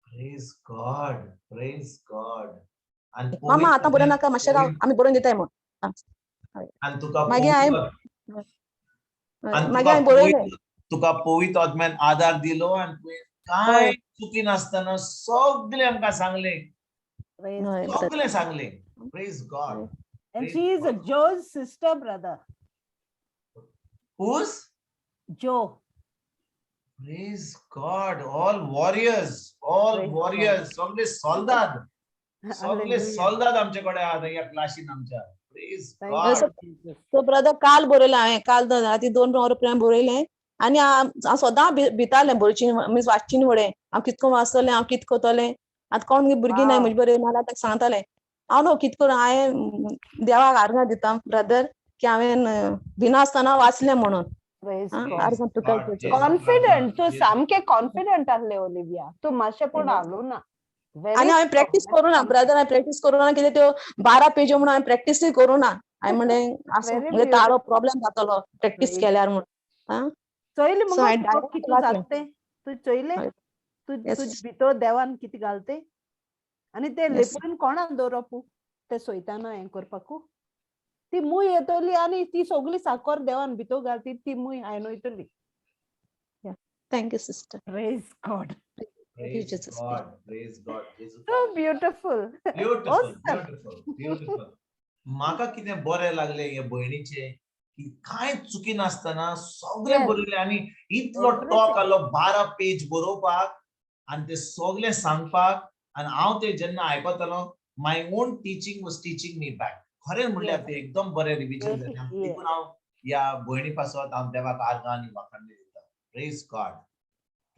Praise God. Praise God. मामा आतां बरयनाका मातशें राव आमी बरोवन दिताय म्हण. आनी तुका मागीर हांवें बरयलें. तुका पवित्र आत्म्यान आदार दिलो आनी तुवें कांय चुकी नासतना सगळें आमकां सांगलें. सगळें सांगलें. Praise God. And she is a Joe's sister, brother. Who's? Joe. Praise God. All warriors. All warriors. सगळे सोल्दाद. सगळे सोल्दाद आमचे कडेन आहात ह्या क्लासीन आमच्या. Praise God. सो ब्रदर काल बरयलें हांवें काल राती 2 वरां बरयलें आनी हांव सदां भितालें बरची मीन्स वाचची न्ही फुडें हांव कितको वाचतलें हांव कितें करतलें. आतां कोण म्हगे भुरगीं नाय म्हजे बरें नाल्यार ताका सांगतालें हांव न्हू कितें करूं हांवें देवाक आर्गां दितां ब्रदर की हांवें भिनासतना वाचलें म्हणून. कॉन्फिडंट तूं सामकें कॉन्फिडंट आहलें ओलिविया. तूं मातशें पूण हालूं ना. आनी हांवें प्रॅक्टीस करूं ना ब्रदर हांवें प्रॅक्टीस करूं ना कितें त्यो 12 पेजी म्हणून हांवें प्रॅक्टीसय करूं ना. हांवें म्हणलें आसूं ताळो प्रॉब्लेम जातलो प्रॅक्टीस केल्यार म्हूण. चोयलें मुगो कितू जाता तूं चोयलें तुजे भितर देवान कितें घालता आनी ते लेपोवन कोणाक दवरपू ते सोयताना हें करपाकू. ती मूय येतली आनी ती सगळी साकर देवान भितर घालती ती मूय आयनयतली. Thank you sister. Praise God. Praise God. Praise God. So beautiful. Beautiful. Beautiful. Beautiful. म्हाका कितें बरें लागलें हे भयणीचे की कांय चुकी नासतना सगळें बरयलें आनी इतलो टॉक आलो 12 पेज बरोवपाक आनी ते सगळें सांगपाक आनी हांव ते जेन्ना आयकतालो माय ओन टीचिंग वाज टीचिंग मी बॅक. खरें म्हणल्यार ते एकदम बरें रिविजन जालें. देखून हांव ह्या भयणी पासत हांव देवाक आर्गां आनी वाखाणणी दिता. Praise God.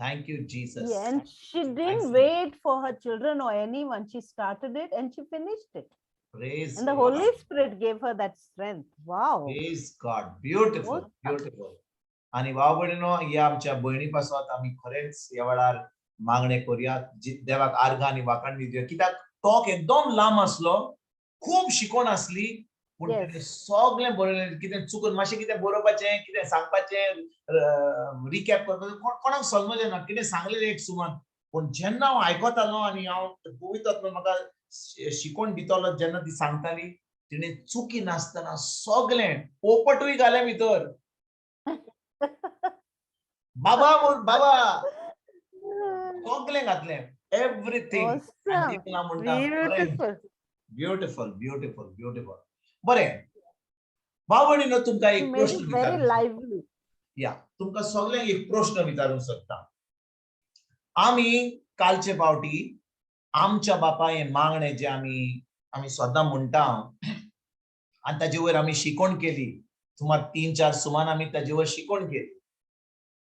Thank you, Jesus. Yeah, and she didn't wait for her children or anyone. She started it and she finished it. Praise and the God. Holy Spirit gave her that strength. Wow. Praise God. Beautiful. Beautiful. आणि वावडीनो या आमच्या भयणी पासत आमी खरेंच ह्या वेळार मागणे करूया देवाक आर्गां आनी वाखाणणी दिवया कित्याक टॉक एकदम लांब आसलो खूब शिकोण आसली पूण सगळें बरयलें कितें चुकून मातशें कितें बरोवपाचें कितें सांगपाचें रिकॅप करपाचें कोणाक समजलें ना कितें सांगलें एक सुमान पूण जेन्ना हांव आयकतालो आनी हांव पवित्र आत्मा म्हाका शिकोण दितलो जेन्ना ती सांगताली तिणें चुकी नासतना सगळें पोपटूय घालें भितर. बाबा म्हूण बाबा सगळें घातलें एवरीथिंग. Beautiful beautiful beautiful. बरें बावडीनो तुमकां एक प्रश्न विचारूंक या तुमकां सगळ्यांक एक प्रश्न विचारूंक सोदता. आमी कालचे फावटी आमच्या बापा हें मागणें जें आमी सदां म्हणटा आनी ताजे वयर आमी शिकोण केली सुमार 3-4 सुमान आमी ताजे वयर शिकोण केली.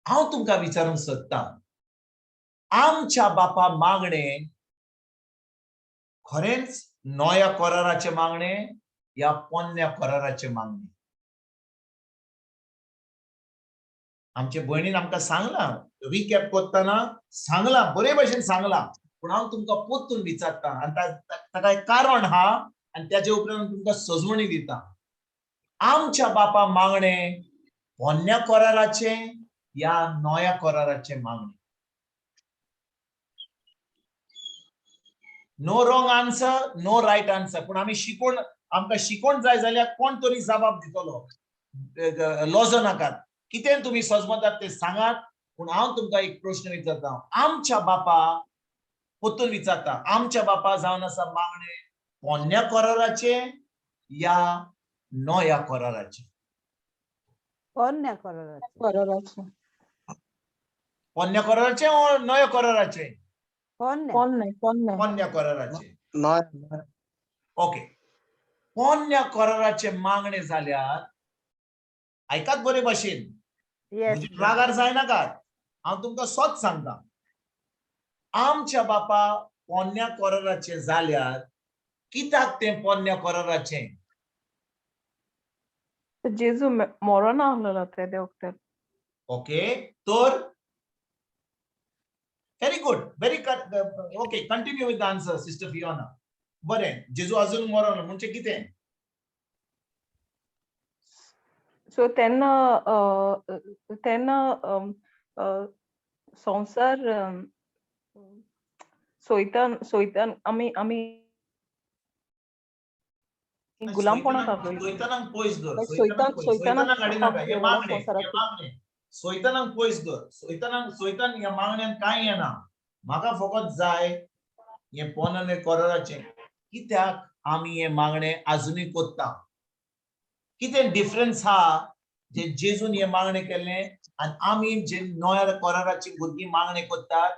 हांव तुमकां विचारूंक सोदता आमच्या बापा मागणें खरेंच नव्या कराराचे मागणें या पोन्न्या कराराचे मागणें. आमचे भयणीन आमकां सांगलां रिकॅप करतना सांगलां बरे भशेन सांगलां पूण हांव तुमकां पोत्तून विचारता आनी ताका एक कारण आहा आनी त्याचे उपरांत तुमकां सजमणी दिता. आमच्या बापा मागणें पोन्न्या कराराचे या नव्या कराराचे मागणें. No wrong answer no right answer पूण आमी शिकोण आमकां शिकोण जाय जाल्यार कोण तरी जबाब दितलो. लॉजो नाकात कितें तुमी सजमतात ते सांगात पूण हांव तुमकां एक प्रश्न विचारता. आमच्या बापा पोत्तून विचारता आमच्या बापा जावन आसा मागणें पोन्न्या कराराचे या नव्या कराराचे? पोरण्या कराराचे. कराराचे. पोरण्या कराराचे व नव्या कराराचे? पोरण्या. पोरण्या कराराचे. नॉय ओके. पोरण्या कराराचे मागणे जाल्यार ऐकात बरे भाशेन, येस रागार जायनाकात, हांव तुमकां सोच सांगता. आमच्या बापा पोरण्या कराराचे जाल्यार कित्याक ते पोरण्या कराराचे? जेजू मरण आहलेलो ते देवकतर. ओके, तर very good, very okay, continue with the answer sister Fiona. बरें, जेजू अजून मरण म्हणजे कितें? सो तेन्ना संसार सोयतान आमी गुलामपणाक आहलोली. सोयतानाक पयस दर, सोयतानाक सोयतानाक हाडिनाका, हे देवाला मागणे, संवसाराक सोयतानाक पयस दर. सोयतान ह्या मागण्यान कांय येना. म्हाका फकत जाय हे पोरण्या कराराचे. कित्याक आमी हे मागणे अजुनूय कोत्ता? कितें डिफरन्स हा जे जेजून हे मागणे केले आनी आमी जे नव्या कराराची भुरगीं मागणे कोत्तात,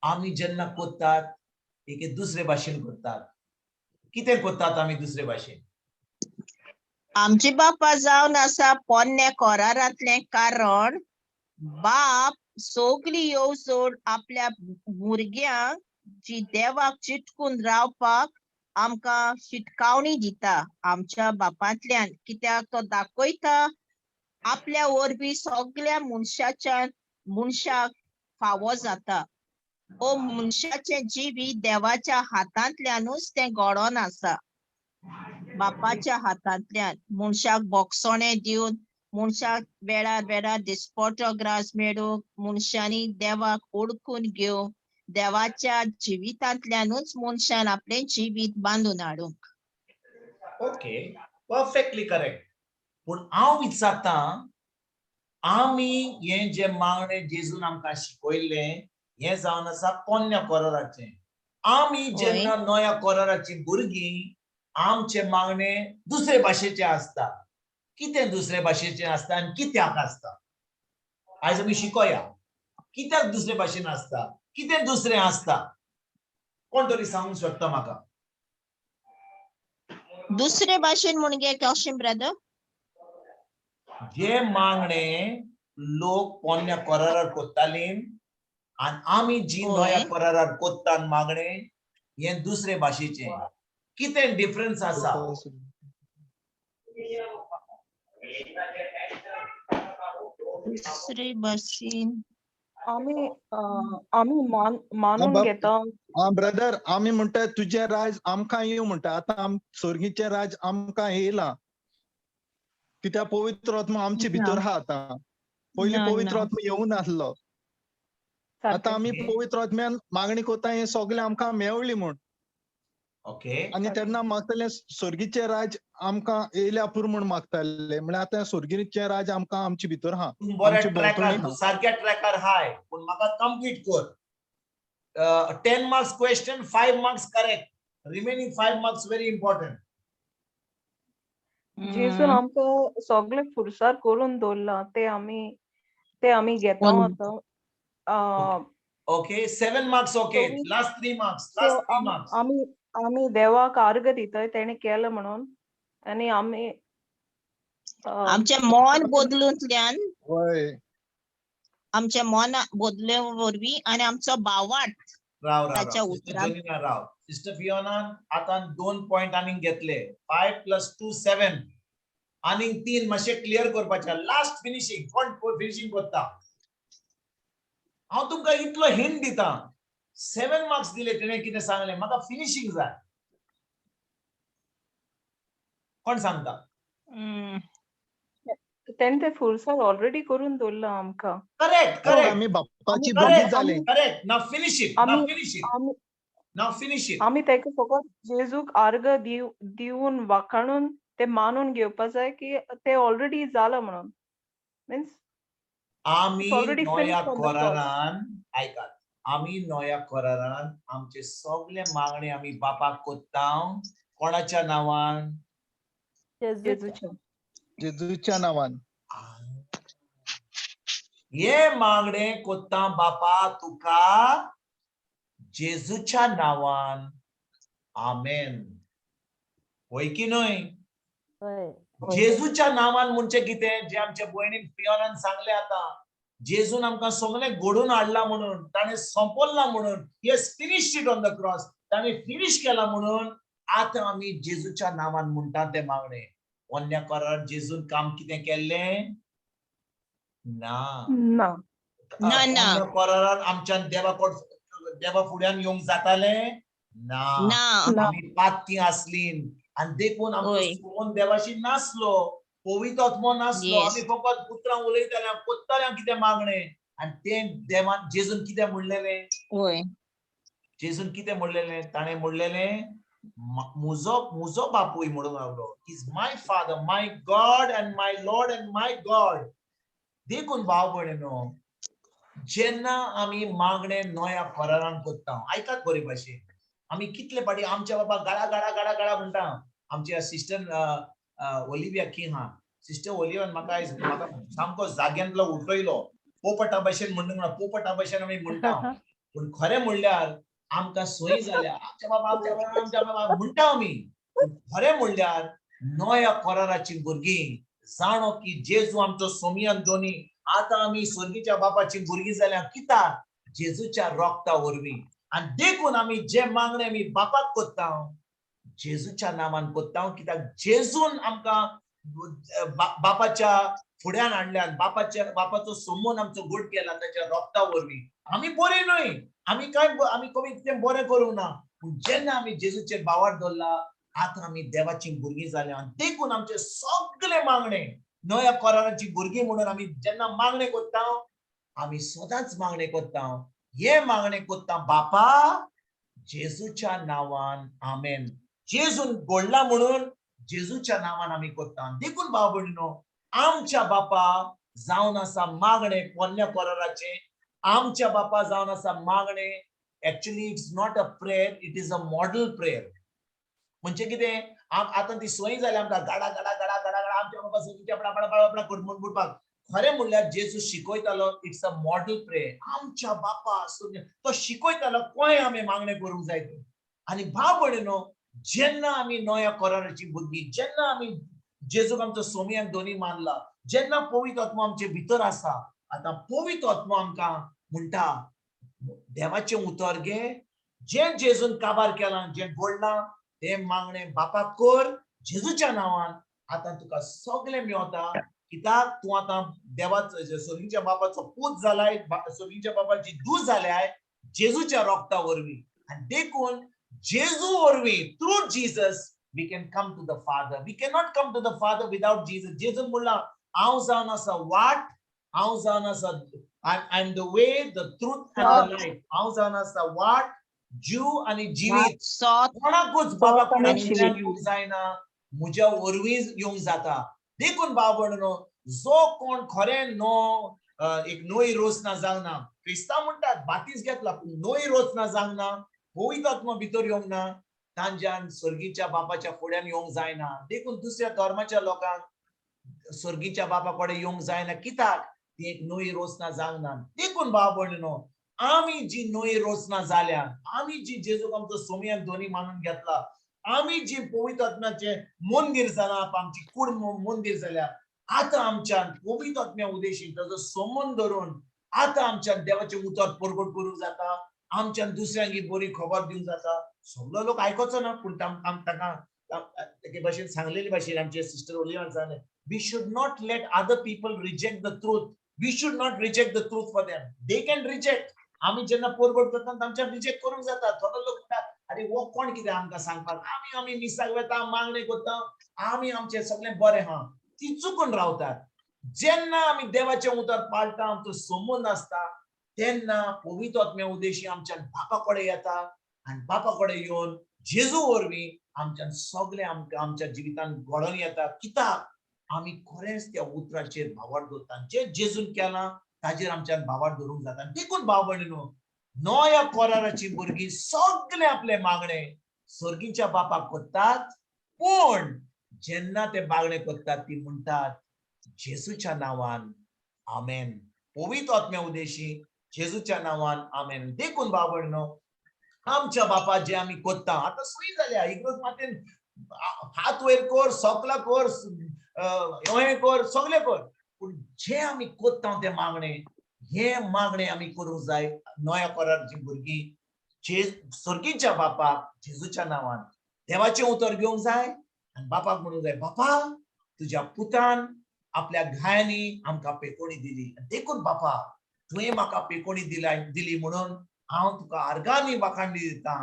आमी जेन्ना कोत्तात एक दुसरे भाशेन कोत्तात. कितें कोत्तात आमी दुसरे भाशेन? आमचे बापा जावन आसा पोरण्या करारांतले, कारण बाप सगळी येवजोड आपल्या भुरग्यांक जी देवाक चिटकून रावपाक आमकां शिटकावणी दिता आमच्या बापांतल्यान. कित्याक तो दाखयता आपल्या वरवीं सगळ्या मनशाक फावो जाता. ओ मनशाचे जिवीत देवाच्या हातांतल्यानूच ते घडोवन आसा. बापाच्या हातांतल्यान मनशाक बोगसोणे दिवन, मनशाक वेळार वेळार दिसपट्टो ग्रास मेळूंक, मनशांनी देवाक ओळखून घेवंक, देवाच्या जिवितांतल्यानूच मनशान आपले जिवीत बांदून हाडूंक. Okay, perfectly correct. पूण हांव विचारता, आमी हे जे मागणे जेजून आमकां शिकयले हे जावन आसा पोरण्या कराराचे. आमी जेन्ना नव्या कराराची भुरगीं, आमचे मागणे दुसरे भाशेचे आसता. कितें दुसरे भाशेचे आसता आनी कित्याक आसता? आयज आमी शिकोया. कित्याक दुसरे भाशेन आसता? कितें दुसरें आसता? कोण तरी सांगूंक शकता म्हाका? दुसरे भाशेन म्हणजे कशें ब्रदर? जे मागणे लोक पोरण्या करारार कोत्ताली आनी आमी जी नव्या करारार कोत्तात मागणे, हे दुसरे भाशेचे. कितें डिफरन्स आसा? दुसरे भाशेन आमी मानून घेता. ब्रदर, आमी म्हणटा तुझे राज आमकां येव म्हणटा. आतां स्वर्गीचे राज आमकां येयला, कित्याक पवित्र आत्मा आमचे भितर आहा. आतां पयलीं पवित्र आत्मा येवून नासलो. आतां आमी पवित्र आत्म्यान मागणी कोत्ता हे सगळे आमकां मेवली म्हूण. ओके, आनी तेन्ना मागताले स्वर्गीचे राज आमकां येयल्या पुरो म्हूण मागताले. म्हळ्यार आतां स्वर्गीचे राज आमकां आमचे भितर आहा, आमचे भोंवतणी आहा. सारक्या ट्रॅकार हाय, पूण म्हाका कंप्लीट कर. 10 marks question, 5 marks correct. Remaining 5 marks very important. जेजून आमकां सगळे फुरसार करून दवरला, ते आमी घेता आतां. Okay, 7 marks. Okay, last 3 marks. आमी देवाक अर्घ दिताय, तेणे केलं म्हणून. आनी आमी आमचे मन बदलूंतल्यान, होय, आमचे मन बदले वरवीं आनी आमचो भावार्थ ताच्या उतरांत. सिस्टर फियोना आतां 2 पॉइंट आनीक घेतले. 5 + 2 7. आनीक 3 मातशे क्लियर करपाचे. Last finishing. कोण फिनिशिंग करता? हांव तुमकां इतलो हिंट दिता. 7 मार्क्स दिले, तेणे कितें सांगलें? म्हाका फिनिशिंग जाय. कोण सांगता? तेणे ते फुरसार ऑलरेडी करून दवरला आमकां. करेक्ट. आमी बाप्पाची भुरगीं जाली. करेक्ट. Now finish it. आमी तेका फकत जेजूक अर्घ दिवन वाखाणून ते मानून घेवपा जाय की ते ऑलरेडी जाला म्हणून. मीन्स आमी नव्या करारान ऐकात. आमी नव्या करारान आमचे सगळे मागणे आमी बापाक कोत्ता. कोणाच्या नांवान? जेजूच्या जेजूच्या नावान हे मागणे कोत्ता बापा तुका जेजूच्या नावान आमेन. होय की न्हय? हय. जेजूच्या नावान म्हणजे कितें जे आमच्या भयणीन पियोनान सांगले आता जेजून आमकां सगळे घडून हाडला म्हणून ताणें सोंपवला म्हणून he has finished it on the cross ताणें फिनिश केला म्हणून आता आमी जेजूच्या नावान म्हणटा ते मागणे. पोरण्या करारांत जेजून काम कितें केल्लें ना. ना पोरण्या करारांत आमच्यान देवा फुड्यान येवंक जातालें ना. आमी पातकी आसली आनी देखून आमचो संबंद देवाशी नासलो, पवित्र आत्मो नासलो. आमी फकत उतरां उलयताले कोत्ताले कितें मागणे आनी तें देवान जेजून कितें म्हणलेलें? जेजून कितें म्हणलेलें? ताणें म्हणलेलें म्हजो बापूय म्हणून लागलो. Is my father, my God and my Lord and my God. देखून भाव भयणीनो, जेन्ना आमी मागणे नव्या करारान कोत्ता, आयकात बरे भाशेन, आमी कितले फाटी आमच्या बाबा गाळा गाळा गाळा गाळा म्हणटा. आमच्या सिस्टर ओलिविया की हा सिस्टर ओलिवियान म्हाका सामको जाग्यांतलो उठयलो. पोपटा भाशेन म्हणटा पोपटा भाशेन आमी म्हणटा, पूण खरें म्हणल्यार आमकां सोयी जाल्या. आमच्या बाबा म्हणटा आमी, खरें म्हणल्यार नव्या कराराची भुरगीं जाणो की जेजू आमचो सोमियन दोनी आता आमी स्वर्गीच्या बापाची भुरगीं जाल्या कित्याक? जेजूच्या रोगता वरवीं. आनी देखून आमी जे मागणे आमी बापाक कोत्ता जेजूच्या नांवान कोत्ता कित्याक जेजून आमकां बापाच्या फुड्यान हाडल्यान बापाचो संबंद आमचो घट केला ताच्या रोगता वरवीं. आमी बरे न्हय, आमी कमी कितें बरें करूंक ना, पूण जेन्ना आमी जेजूचेर बावार दवरला आता आमी देवाची भुरगीं जाल्या. देखून आमचे सगळे मागणे नव्या कराराची भुरगीं म्हणून आमी जेन्ना मागणे कोत्ता आमी सदांच मागणे कोत्ता. हे मागणे कोत्ता बापा जेजूच्या नांवान आमेन. जेजून घडला म्हणून जेजूच्या नांवान आमी कोत्ता. देखून भाव भयणीनो, आमच्या बापा जावन आसा मागणे पोरण्या कराराचे. आमच्या बापा जावन आसा मागणे. Actually it's not a prayer, it is a model prayer. म्हणजे कितें? आतां ती सोय जाली आमकां गाडा गाडा गाडा गाडा गाडा आमच्या बाबा सोयीच्या बळा करमून बुडपाक. खरें म्हणल्यार जेजू शिकयतालो इट्स अ मॉडल प्रेयर. आमच्या बापा तो शिकयतालो कशें आमी मागणे करूंक जाय ते. आनी भाव भयणीनो, जेन्ना आमी नव्या कराराची भुरगीं, जेन्ना आमी जेजूक आमचो सोमियान दोनी मानला, जेन्ना पवित्र आत्मो आमचे भितर आसा, आतां पवित्र आत्मो आमकां म्हणटा देवाचें उतर घे, जे जेजून काबार केलां, जे घडलां ते मागणे बापाक कर जेजूच्या नांवान. आतां तुका सगळें मेळटा कित्याक तूं आतां देवाचो स्वर्गीच्या बापाचो पूत जालाय, स्वर्गीच्या बापाची दूत जाल्याय जेजूच्या रोगता वरवीं. आनी देखून जेजू वरवीं through Jesus we can come to the father. We can not come to the father without Jesus. जेजून म्हणलां हांव जावन आसा वाट, हांव जावन आसा I am the way, the truth and the life. हांव जावन आसा वाट, जीव आनी जिवीत. कोणाकूच बाबा कोणाक येवंक जायना, म्हज्या वरवीं येवंक जाता. देखून भाव भयणीनो, जो कोण खरें एक नोई रोसना जावंक ना, क्रिस्तांव म्हणटात बातीस घेतला पूण नोई रोसना जावंक ना, पवित्र आत्मो भितर येवंक ना, तांच्यान स्वर्गीच्या बापाच्या फुड्यान येवंक जायना. देखून दुसऱ्या धर्माच्या लोकांक स्वर्गीच्या बापा कडेन येवंक जायना कित्याक? ती एक नोई रोसना जावंक ना. देखून भाव भयणीनो, आमी जी नोई रोसना जाल्या, आमी जी जेजूक आमचो सोमियान दोनी मानून घेतला, आमी जी पवित्र आत्म्याचे मंदीर जाला, आमची कूड मंदीर जाल्या, आता आमच्यान पवित्र आत्म्या उदेशी ताचो संबंद धरून आता आमच्यान देवाचे उतर परगट करूंक जाता. आमच्यान दुसऱ्यांक बरी खबर दिवंक जाता. सगळो लोक आयकोचो ना, पूण ताका ते भाशेन सांगलेली भाशेन आमचे सिस्टर ओलिवान सांगले, we should not let other people reject the truth. We should not reject the truth for them. They can reject. आमी जेन्ना परगट करता आमच्यान रिजेक्ट करूंक जाता. थोडे लोक म्हणटात अरे वो कोण कितें आमकां सांगपाक, आमी मिसाक वेता, मागणे करता, आमी आमचें सगळें बरें हा. ती चुकून रावतात. जेन्ना आमी देवाचें उतर पाळटा, आमचो संबंद आसता, तेन्ना पवित्र आत्म्या उदेशी आमच्यान बापा कडेन येता आनी बापा कडेन येवन जेजू वरवीं आमच्यान सगळें आमच्या जिवितान घडोवन येता. कित्याक? आमी खरेंच त्या उतराचेर भावार दवरता. जे जेजून केलां ताजेर आमच्यान भावार धरूंक जाता. देखून भाव भयणीनो, नव्या कराराची भुरगीं सगळे आपले मागणे स्वर्गीच्या बापाक कोत्तात, पूण जेन्ना ते बागणे कोत्तात ती म्हणटात जेजूच्या नावान आमेन. पवित्र आत्म्या उद्देशी जेजूच्या नावान आमेन. देखून बाबडनो आमच्या बापा जे आम्ही कोत्ता आता सोयी झाल्या इकडून मातेन हात वयर कर सोकला कर हे कर सगळे कर पण जे आम्ही कोत्ता ते मागणे हे मागणे आम्ही करूंक जाय. नव्या कराराची भुरगीं जे सर्गीच्या बापाक जेजूच्या नावान देवाचे उतर घेवंक जाय आणि बापाक म्हणूंक जाय बापा तुझ्या पुतान आपल्या घायांनी आमकां पेकोणी दिली. देखून बापा तुवें म्हाका पेकोणी दिली म्हणून हांव तुका आर्गांनी वाखाणली दिता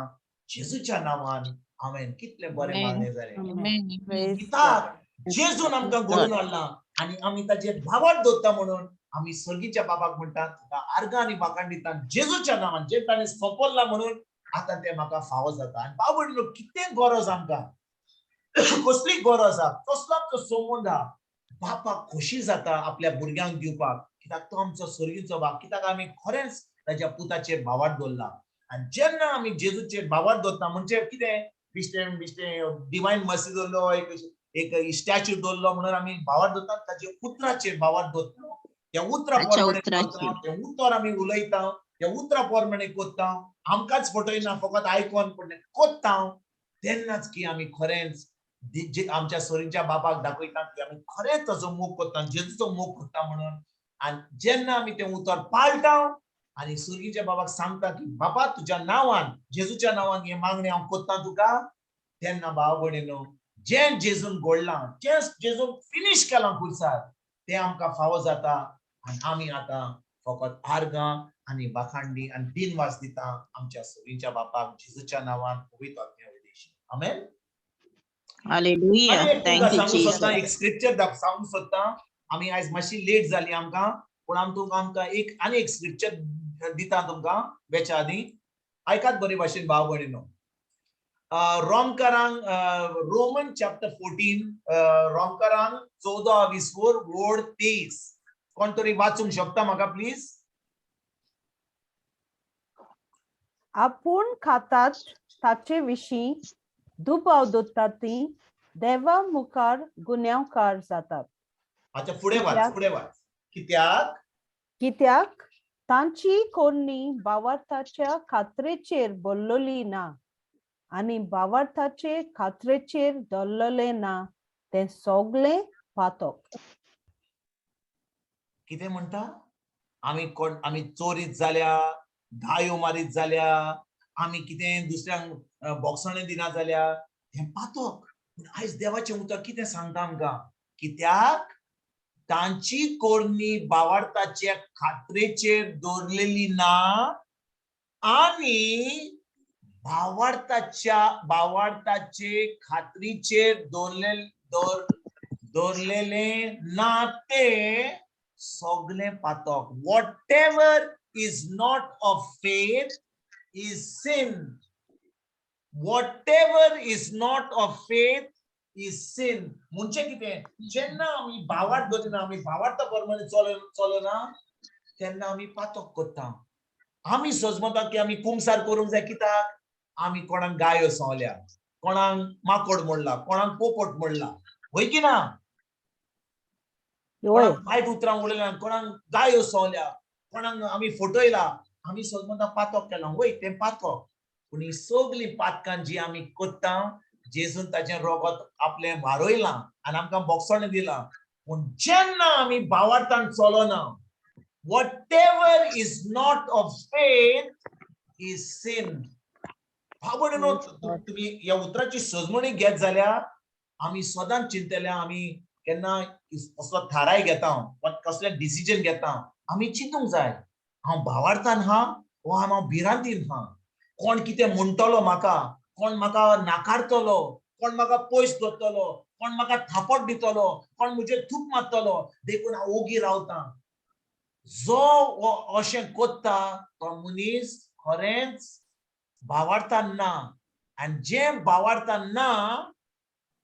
जेजूच्या नावान आमेन. कितले बरे मागणे जाले कित्याक जेजून आमकां घडोवन हाडला आणि आमी ताचेर भावार्थ दवरता म्हणून आमी सर्गीच्या बापाक म्हणटात तुका आर्गांनी वाखाण दिता जेजूच्या नावान जे ताणें सोंपल्ला म्हणून आता ते म्हाका फावो जाता. आनी बाबडलो कितें गरज आमकां कसली गरज आहा कसलो आमचो संबंद आहा बापाक खोशी जाता आपल्या भुरग्यांक दिवपाक कित्याक तो आमचो सर्गीचो बाप कित्याक आमी खरेंच ताच्या पुताचेर भावार्थ दवरला. आनी जेन्ना आमी जेजूचेर भावार्थ दवरता म्हणजे कितें बिश्टें बिश्टें डिवायन मर्सी दवरलो एक स्टॅच्यू दवरलो म्हणून आमी भावार्थ दवरता ताचे उतराचेर भावार्थ दवरता. त्या उतरा प्रमाणे उतर आमी उलयता त्या उतरा प्रमाणे कोत्ता आमकांच फटयना फकत आयकोन पण कोत्ता तेन्नाच की आमी खरेंच आमच्या सोरीच्या बापाक दाखयता की आमी खरेंच ताचो मोग कोत्ता जेजूचो मोग कोत्ता म्हणून. आनी जेन्ना आमी तें उतर पाळटा आनी सुर्गीच्या बापाक सांगता की बापा तुज्या नावान जेजूच्या नावान हे मागणे हांव कोत्ता तुका तेन्ना भाव भयणीनो जे जेजून घडलां जे जेजून फिनिश केलां खुर्सार ते आमकां फावो जाता आनी आमी आतां फकत आर्गां आनी वाखाणली आनी दिनवास दिता आमच्या सोरीच्या बापाक जेजूच्या नावान पवित्र आत्म्या उद्देशी आमेन. हालेलुया. Thank you Jesus. एक स्क्रिप्चर सांगूंक सोदता आमी आयज मातशी लेट जाली आमकां पूण आमकां एक आनी एक स्क्रिप्चर दिता तुमकां वेच्या आदी आयकात बरे भाशेन भाव भयणीनो. रोमकारांक रोमन चॅप्टर 14 रोमकारांक 14:24 वोड 23 कोण तरी वाचूंक शकता म्हाका प्लीज. आपूण खातात ताचे विशीं दुबाव दवरतात ती देवा मुखार गुन्यांवकार जातात. अच्छा फुडें वाच कित्याक तांची कोणी भावार्थाच्या खात्रेचेर बोल्लोली ना आनी भावार्थाचे खात्रेचेर दवरलेले ना ते सगळे पातक. कितें म्हणटा आमी चोरीत जाल्या धायो मारीत जाल्या आमी कितें दुसऱ्यांक बोगसणे दिना जाल्या हें पातक. आयज देवाचें उतर कितें सांगता आमकां कित्याक तांची कोरणी भावार्थाच्या खात्रेचेर दवरलेली ना आनी भावार्थाचे खात्रीचेर दवरलेले ना ते सगळे पातक. Whatever is not of faith is sin. Whatever is not of faith is sin म्हणजे कितें जेन्ना आमी भावार्थ दवरिना आमी भावार्था प्रमाणे चलना तेन्ना आमी पातक कोत्ता. आमी सोजमता की आमी कुंगसार करूंक जाय कित्याक आमी कोणाक गायो सोवल्या कोणाक माकोड मोडला कोणाक पोपट मोडला होय की ना. वायट उतरां उडयल्या कोणाक गायो सोवल्या कोणाक आमी फटयला आमी सोजमता पातक केला वय तें पातक. पूण ही सगळीं पातकां जी आमी कोत्ता जेजून ताचें रोगत आपलें वारोयलां आनी आमकां बोगसण दिलां पूण जेन्ना आमी भावार्थान चलना whatever is not of faith is sin. भावणेनो तुम्ही ह्या उतराची सजमणी घेत जाल्यार आमी सदांच चिंतल्या आमी केन्ना कसलो थाराय घेता कसले डिसिजन घेता आमी चिंतूंक जाय हांव भावार्थान हा वा हांव भिरांतीन हा. कोण कितें म्हणटलो म्हाका कोण म्हाका नाकारतलो कोण म्हाका पयस दवरतलो कोण म्हाका थापट दितलो कोण म्हजेर थूक मारतलो देखून हांव ओगी रावता. जो अशें कोत्ता तो मनीस खरेंच भावार्थान ना आनी जे भावार्थान ना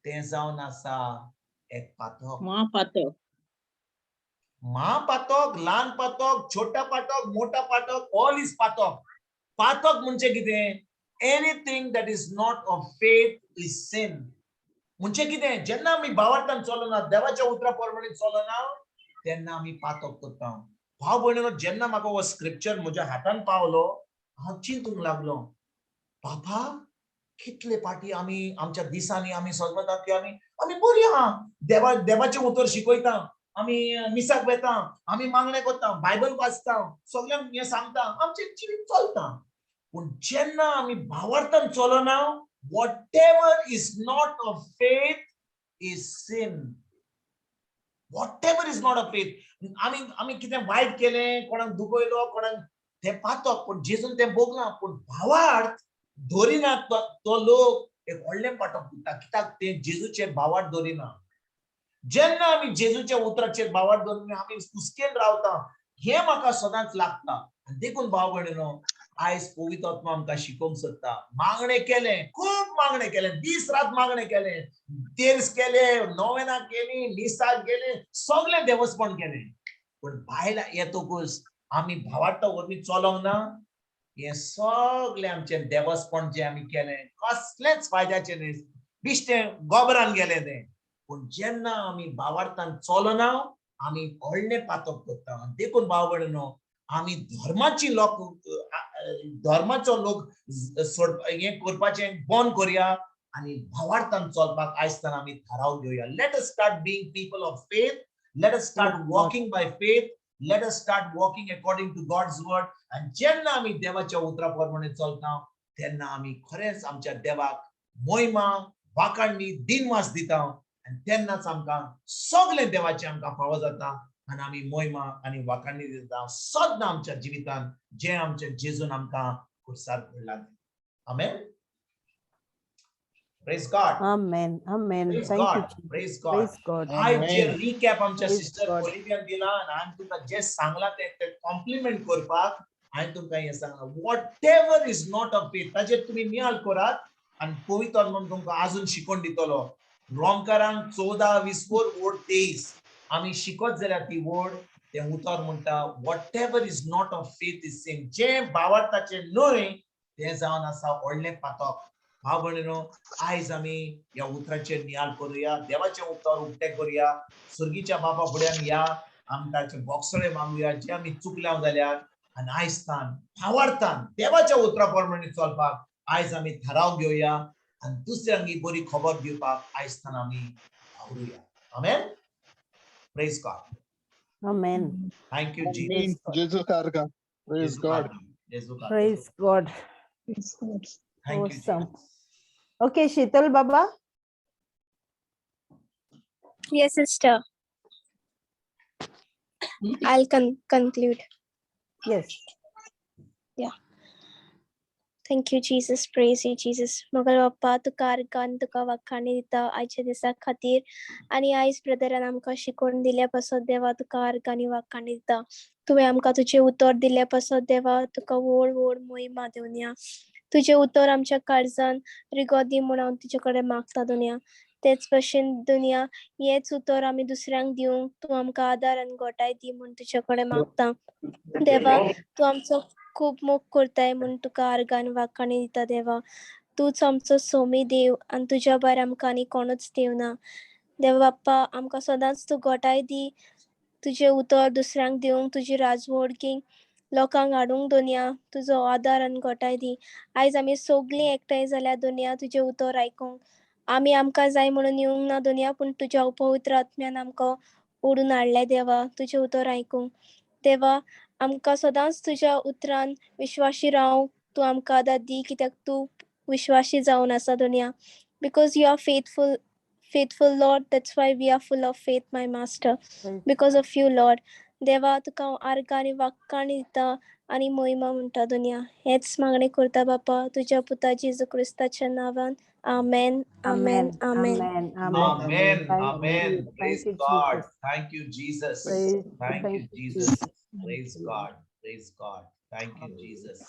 तें जावन आसा एक पातक. महापातक ल्हान पातक छोटा पातक मोठा पातक ऑल इज पातक. पातक म्हणजे कितें anything that is not of faith is sin. म्हणजे कितें जेन्ना आमी भावार्थान चलना देवाच्या उतरा प्रमाणे चलना तेन्ना आमी पातक करता भाव भयणीनो जेन्ना म्हाका हो स्क्रिप्चर म्हज्या हातान पावलो हांव चिंतूंक लागलो बाबा कितले पाटी आमी आमच्या दिसांनी आमी सजमता की आमी बरी आहा देवाचें उतर शिकयता आमी मिसाक वेता आमी मागणे करता बायबल वाचता सगळ्यांक हें सांगता आमचें जिवीत चलता पूण जेन्ना आमी भावार्थान चलना whatever is not of faith is sin. Whatever is not of faith. आमी कितें वायट केलें कोणाक दुखयलो कोणाक तें पातक पूण जेजून तें भोगना पूण भावार्थ धरिना तो लोक एक व्हडलें पातक दिता कित्याक तें जेजूचेर भावार्थ धरिना जेन्ना आमी जेजूच्या उतराचेर भावार्थ धरून आमी कुस्केन रावता हें म्हाका सदांच लागता देखून भाव भयणीनो आयज पवित्र आत्मा आमकां शिकोवंक सोदता मागणें केलें खूब मागणें केलें दीस रात मागणें केलें तेर्स केले नोवेना केली मिसाक गेले सगळें देवस्पण केलें पूण भायला येतकूच आमी भावार्था वरवीं चलोंक ना हें सगळें आमचें देवस्पण जें आमी केलें कसलेंच फायद्याचें न्ही बिश्टें गोबरान गेलें तें पूण जेन्ना आमी भावार्थान चलना आमी व्हडलें पातक करता देखून भाव भयणीनो आमी धर्माचो लोक हें करपाचें बंद करया आनी भावार्थान चलपाक आयजतान आमी थाराव घेवया let us start being people of faith let us start walking by faith let us start walking according to God's word आनी जेन्ना आमी देवाच्या उतरा प्रमाणे चलता तेन्ना आमी खरेंच आमच्या देवाक महिमा वाखाणणी दिनवास दिता आनी तेन्नाच आमकां सगळें देवाचें आमकां फावो जाता आनी आमी महिमा आनी वाखाणणी दिता सदां आमच्या जिवितान जें आमच्या जेजून आमकां खुर्साद घडला आमेन praise God Amen. Amen. Praise Thank you. God Jesus. Praise Praise God God. आयज जे रिकॅप आमच्या Praise सिस्टर God. ओलिवियान दिला आनी हांवें तुमकां जें सांगलां तें कॉम्प्लिमेंट करपाक हांवें तुमकां हें सांगलां whatever is not a faith ताचेर तुमी नियाळ करात आनी पवित्र आत्मा तुमकां आजून शिकोवन दितलो रोमकारांक 14:24 आमी शिकत जाल्यार ती वड तें उतर म्हणटा whatever is not of faith is sin जें भावार्थाचें न्हय तें जावन आसा व्हडलें पातक भाव भयणीनो आयज आमी ह्या उतराचेर नियाळ करुया देवाचें उतर उक्तें करुया सुर्गीच्या बाबा फुड्यान या आमी ताचे बोगसळे मागुया जे आमी चुकल्या जाल्यार आनी आयजतान भावार्थान देवाच्या उतरा प्रमाणे चलपाक आयज आमी थाराव घेवया आनी दुसऱ्यांक ही बरी खबर दिवपाक आयजतान आमी आवरुया amen praise God Amen. Thank you Amen. Jesus Karga. Praise God. Praise God. Thank you Awesome. Okay, Sheetal Baba. Yes, sister. I'll conclude. Yes. Yeah. Thank you, Jesus. Praise you, Jesus. Mogal Bappa, तुका अर्गान तुका वाखाणी दिता आयच्या दिसा खातीर आनी आयज ब्रदरान आमकां शिकोवन दिल्या पासत देवा तुका अर्गानी वाखाणी दिता तुवें आमकां तुजें उतर दिल्या पासत देवा तुका व्हड व्हड महिमा देवया तुजें उतर आमच्या काळजान रिगो दी म्हूण हांव तुजे कडेन मागता दुनिया तेच भशेन दुनिया हेच उतर आमी दुसऱ्यांक दिवंक तूं आमकां आदार आनी घोटाय दी म्हूण तुजे कडेन मागता देवा तूं आमचो खूब मोग करताय म्हूण तुका अर्गान वाखाणी दिता देवा तूच आमचो सोमी देव आनी तुज्या भायर आमकां आनी कोणूच देव ना देवा बाप्पा आमकां सदांच तूं घोटाय दी तुजें उतर दुसऱ्यांक दिवंक तुजी राजवडकींक लोकांक हाडूंक दुनिया तुजो आदार आनी घोटाय दी आयज आमी सगळीं एकठांय जाल्यार दुनिया तुजें उतर आयकूंक आमी आमकां जाय म्हणून येवंक ना दुनिया पूण तुज्या पवित्र आत्म्यान आमकां ओडून हाडलें देवा तुजें उतर आयकूंक देवा आमकां सदांच तुज्या उतरान विश्वासी रावंक तूं आमकां आदार दी कित्याक तूं विश्वासी जावन आसा दुनिया because you are faithful Lord, that's why we are full of faith, my master, because of you Lord. देवा तुका अर्घ आनी वाखाणी दिता आनी महिमा म्हणटा दुनिया हेच मागणी करता बापा तुज्या पुता जेजू क्रिस्ताच्या नांवान आमेन आमेन आमेन Amen. Amen. Praise God. Thank you, Jesus. Thank you, Jesus. Praise God. Praise God. Thank you, Jesus.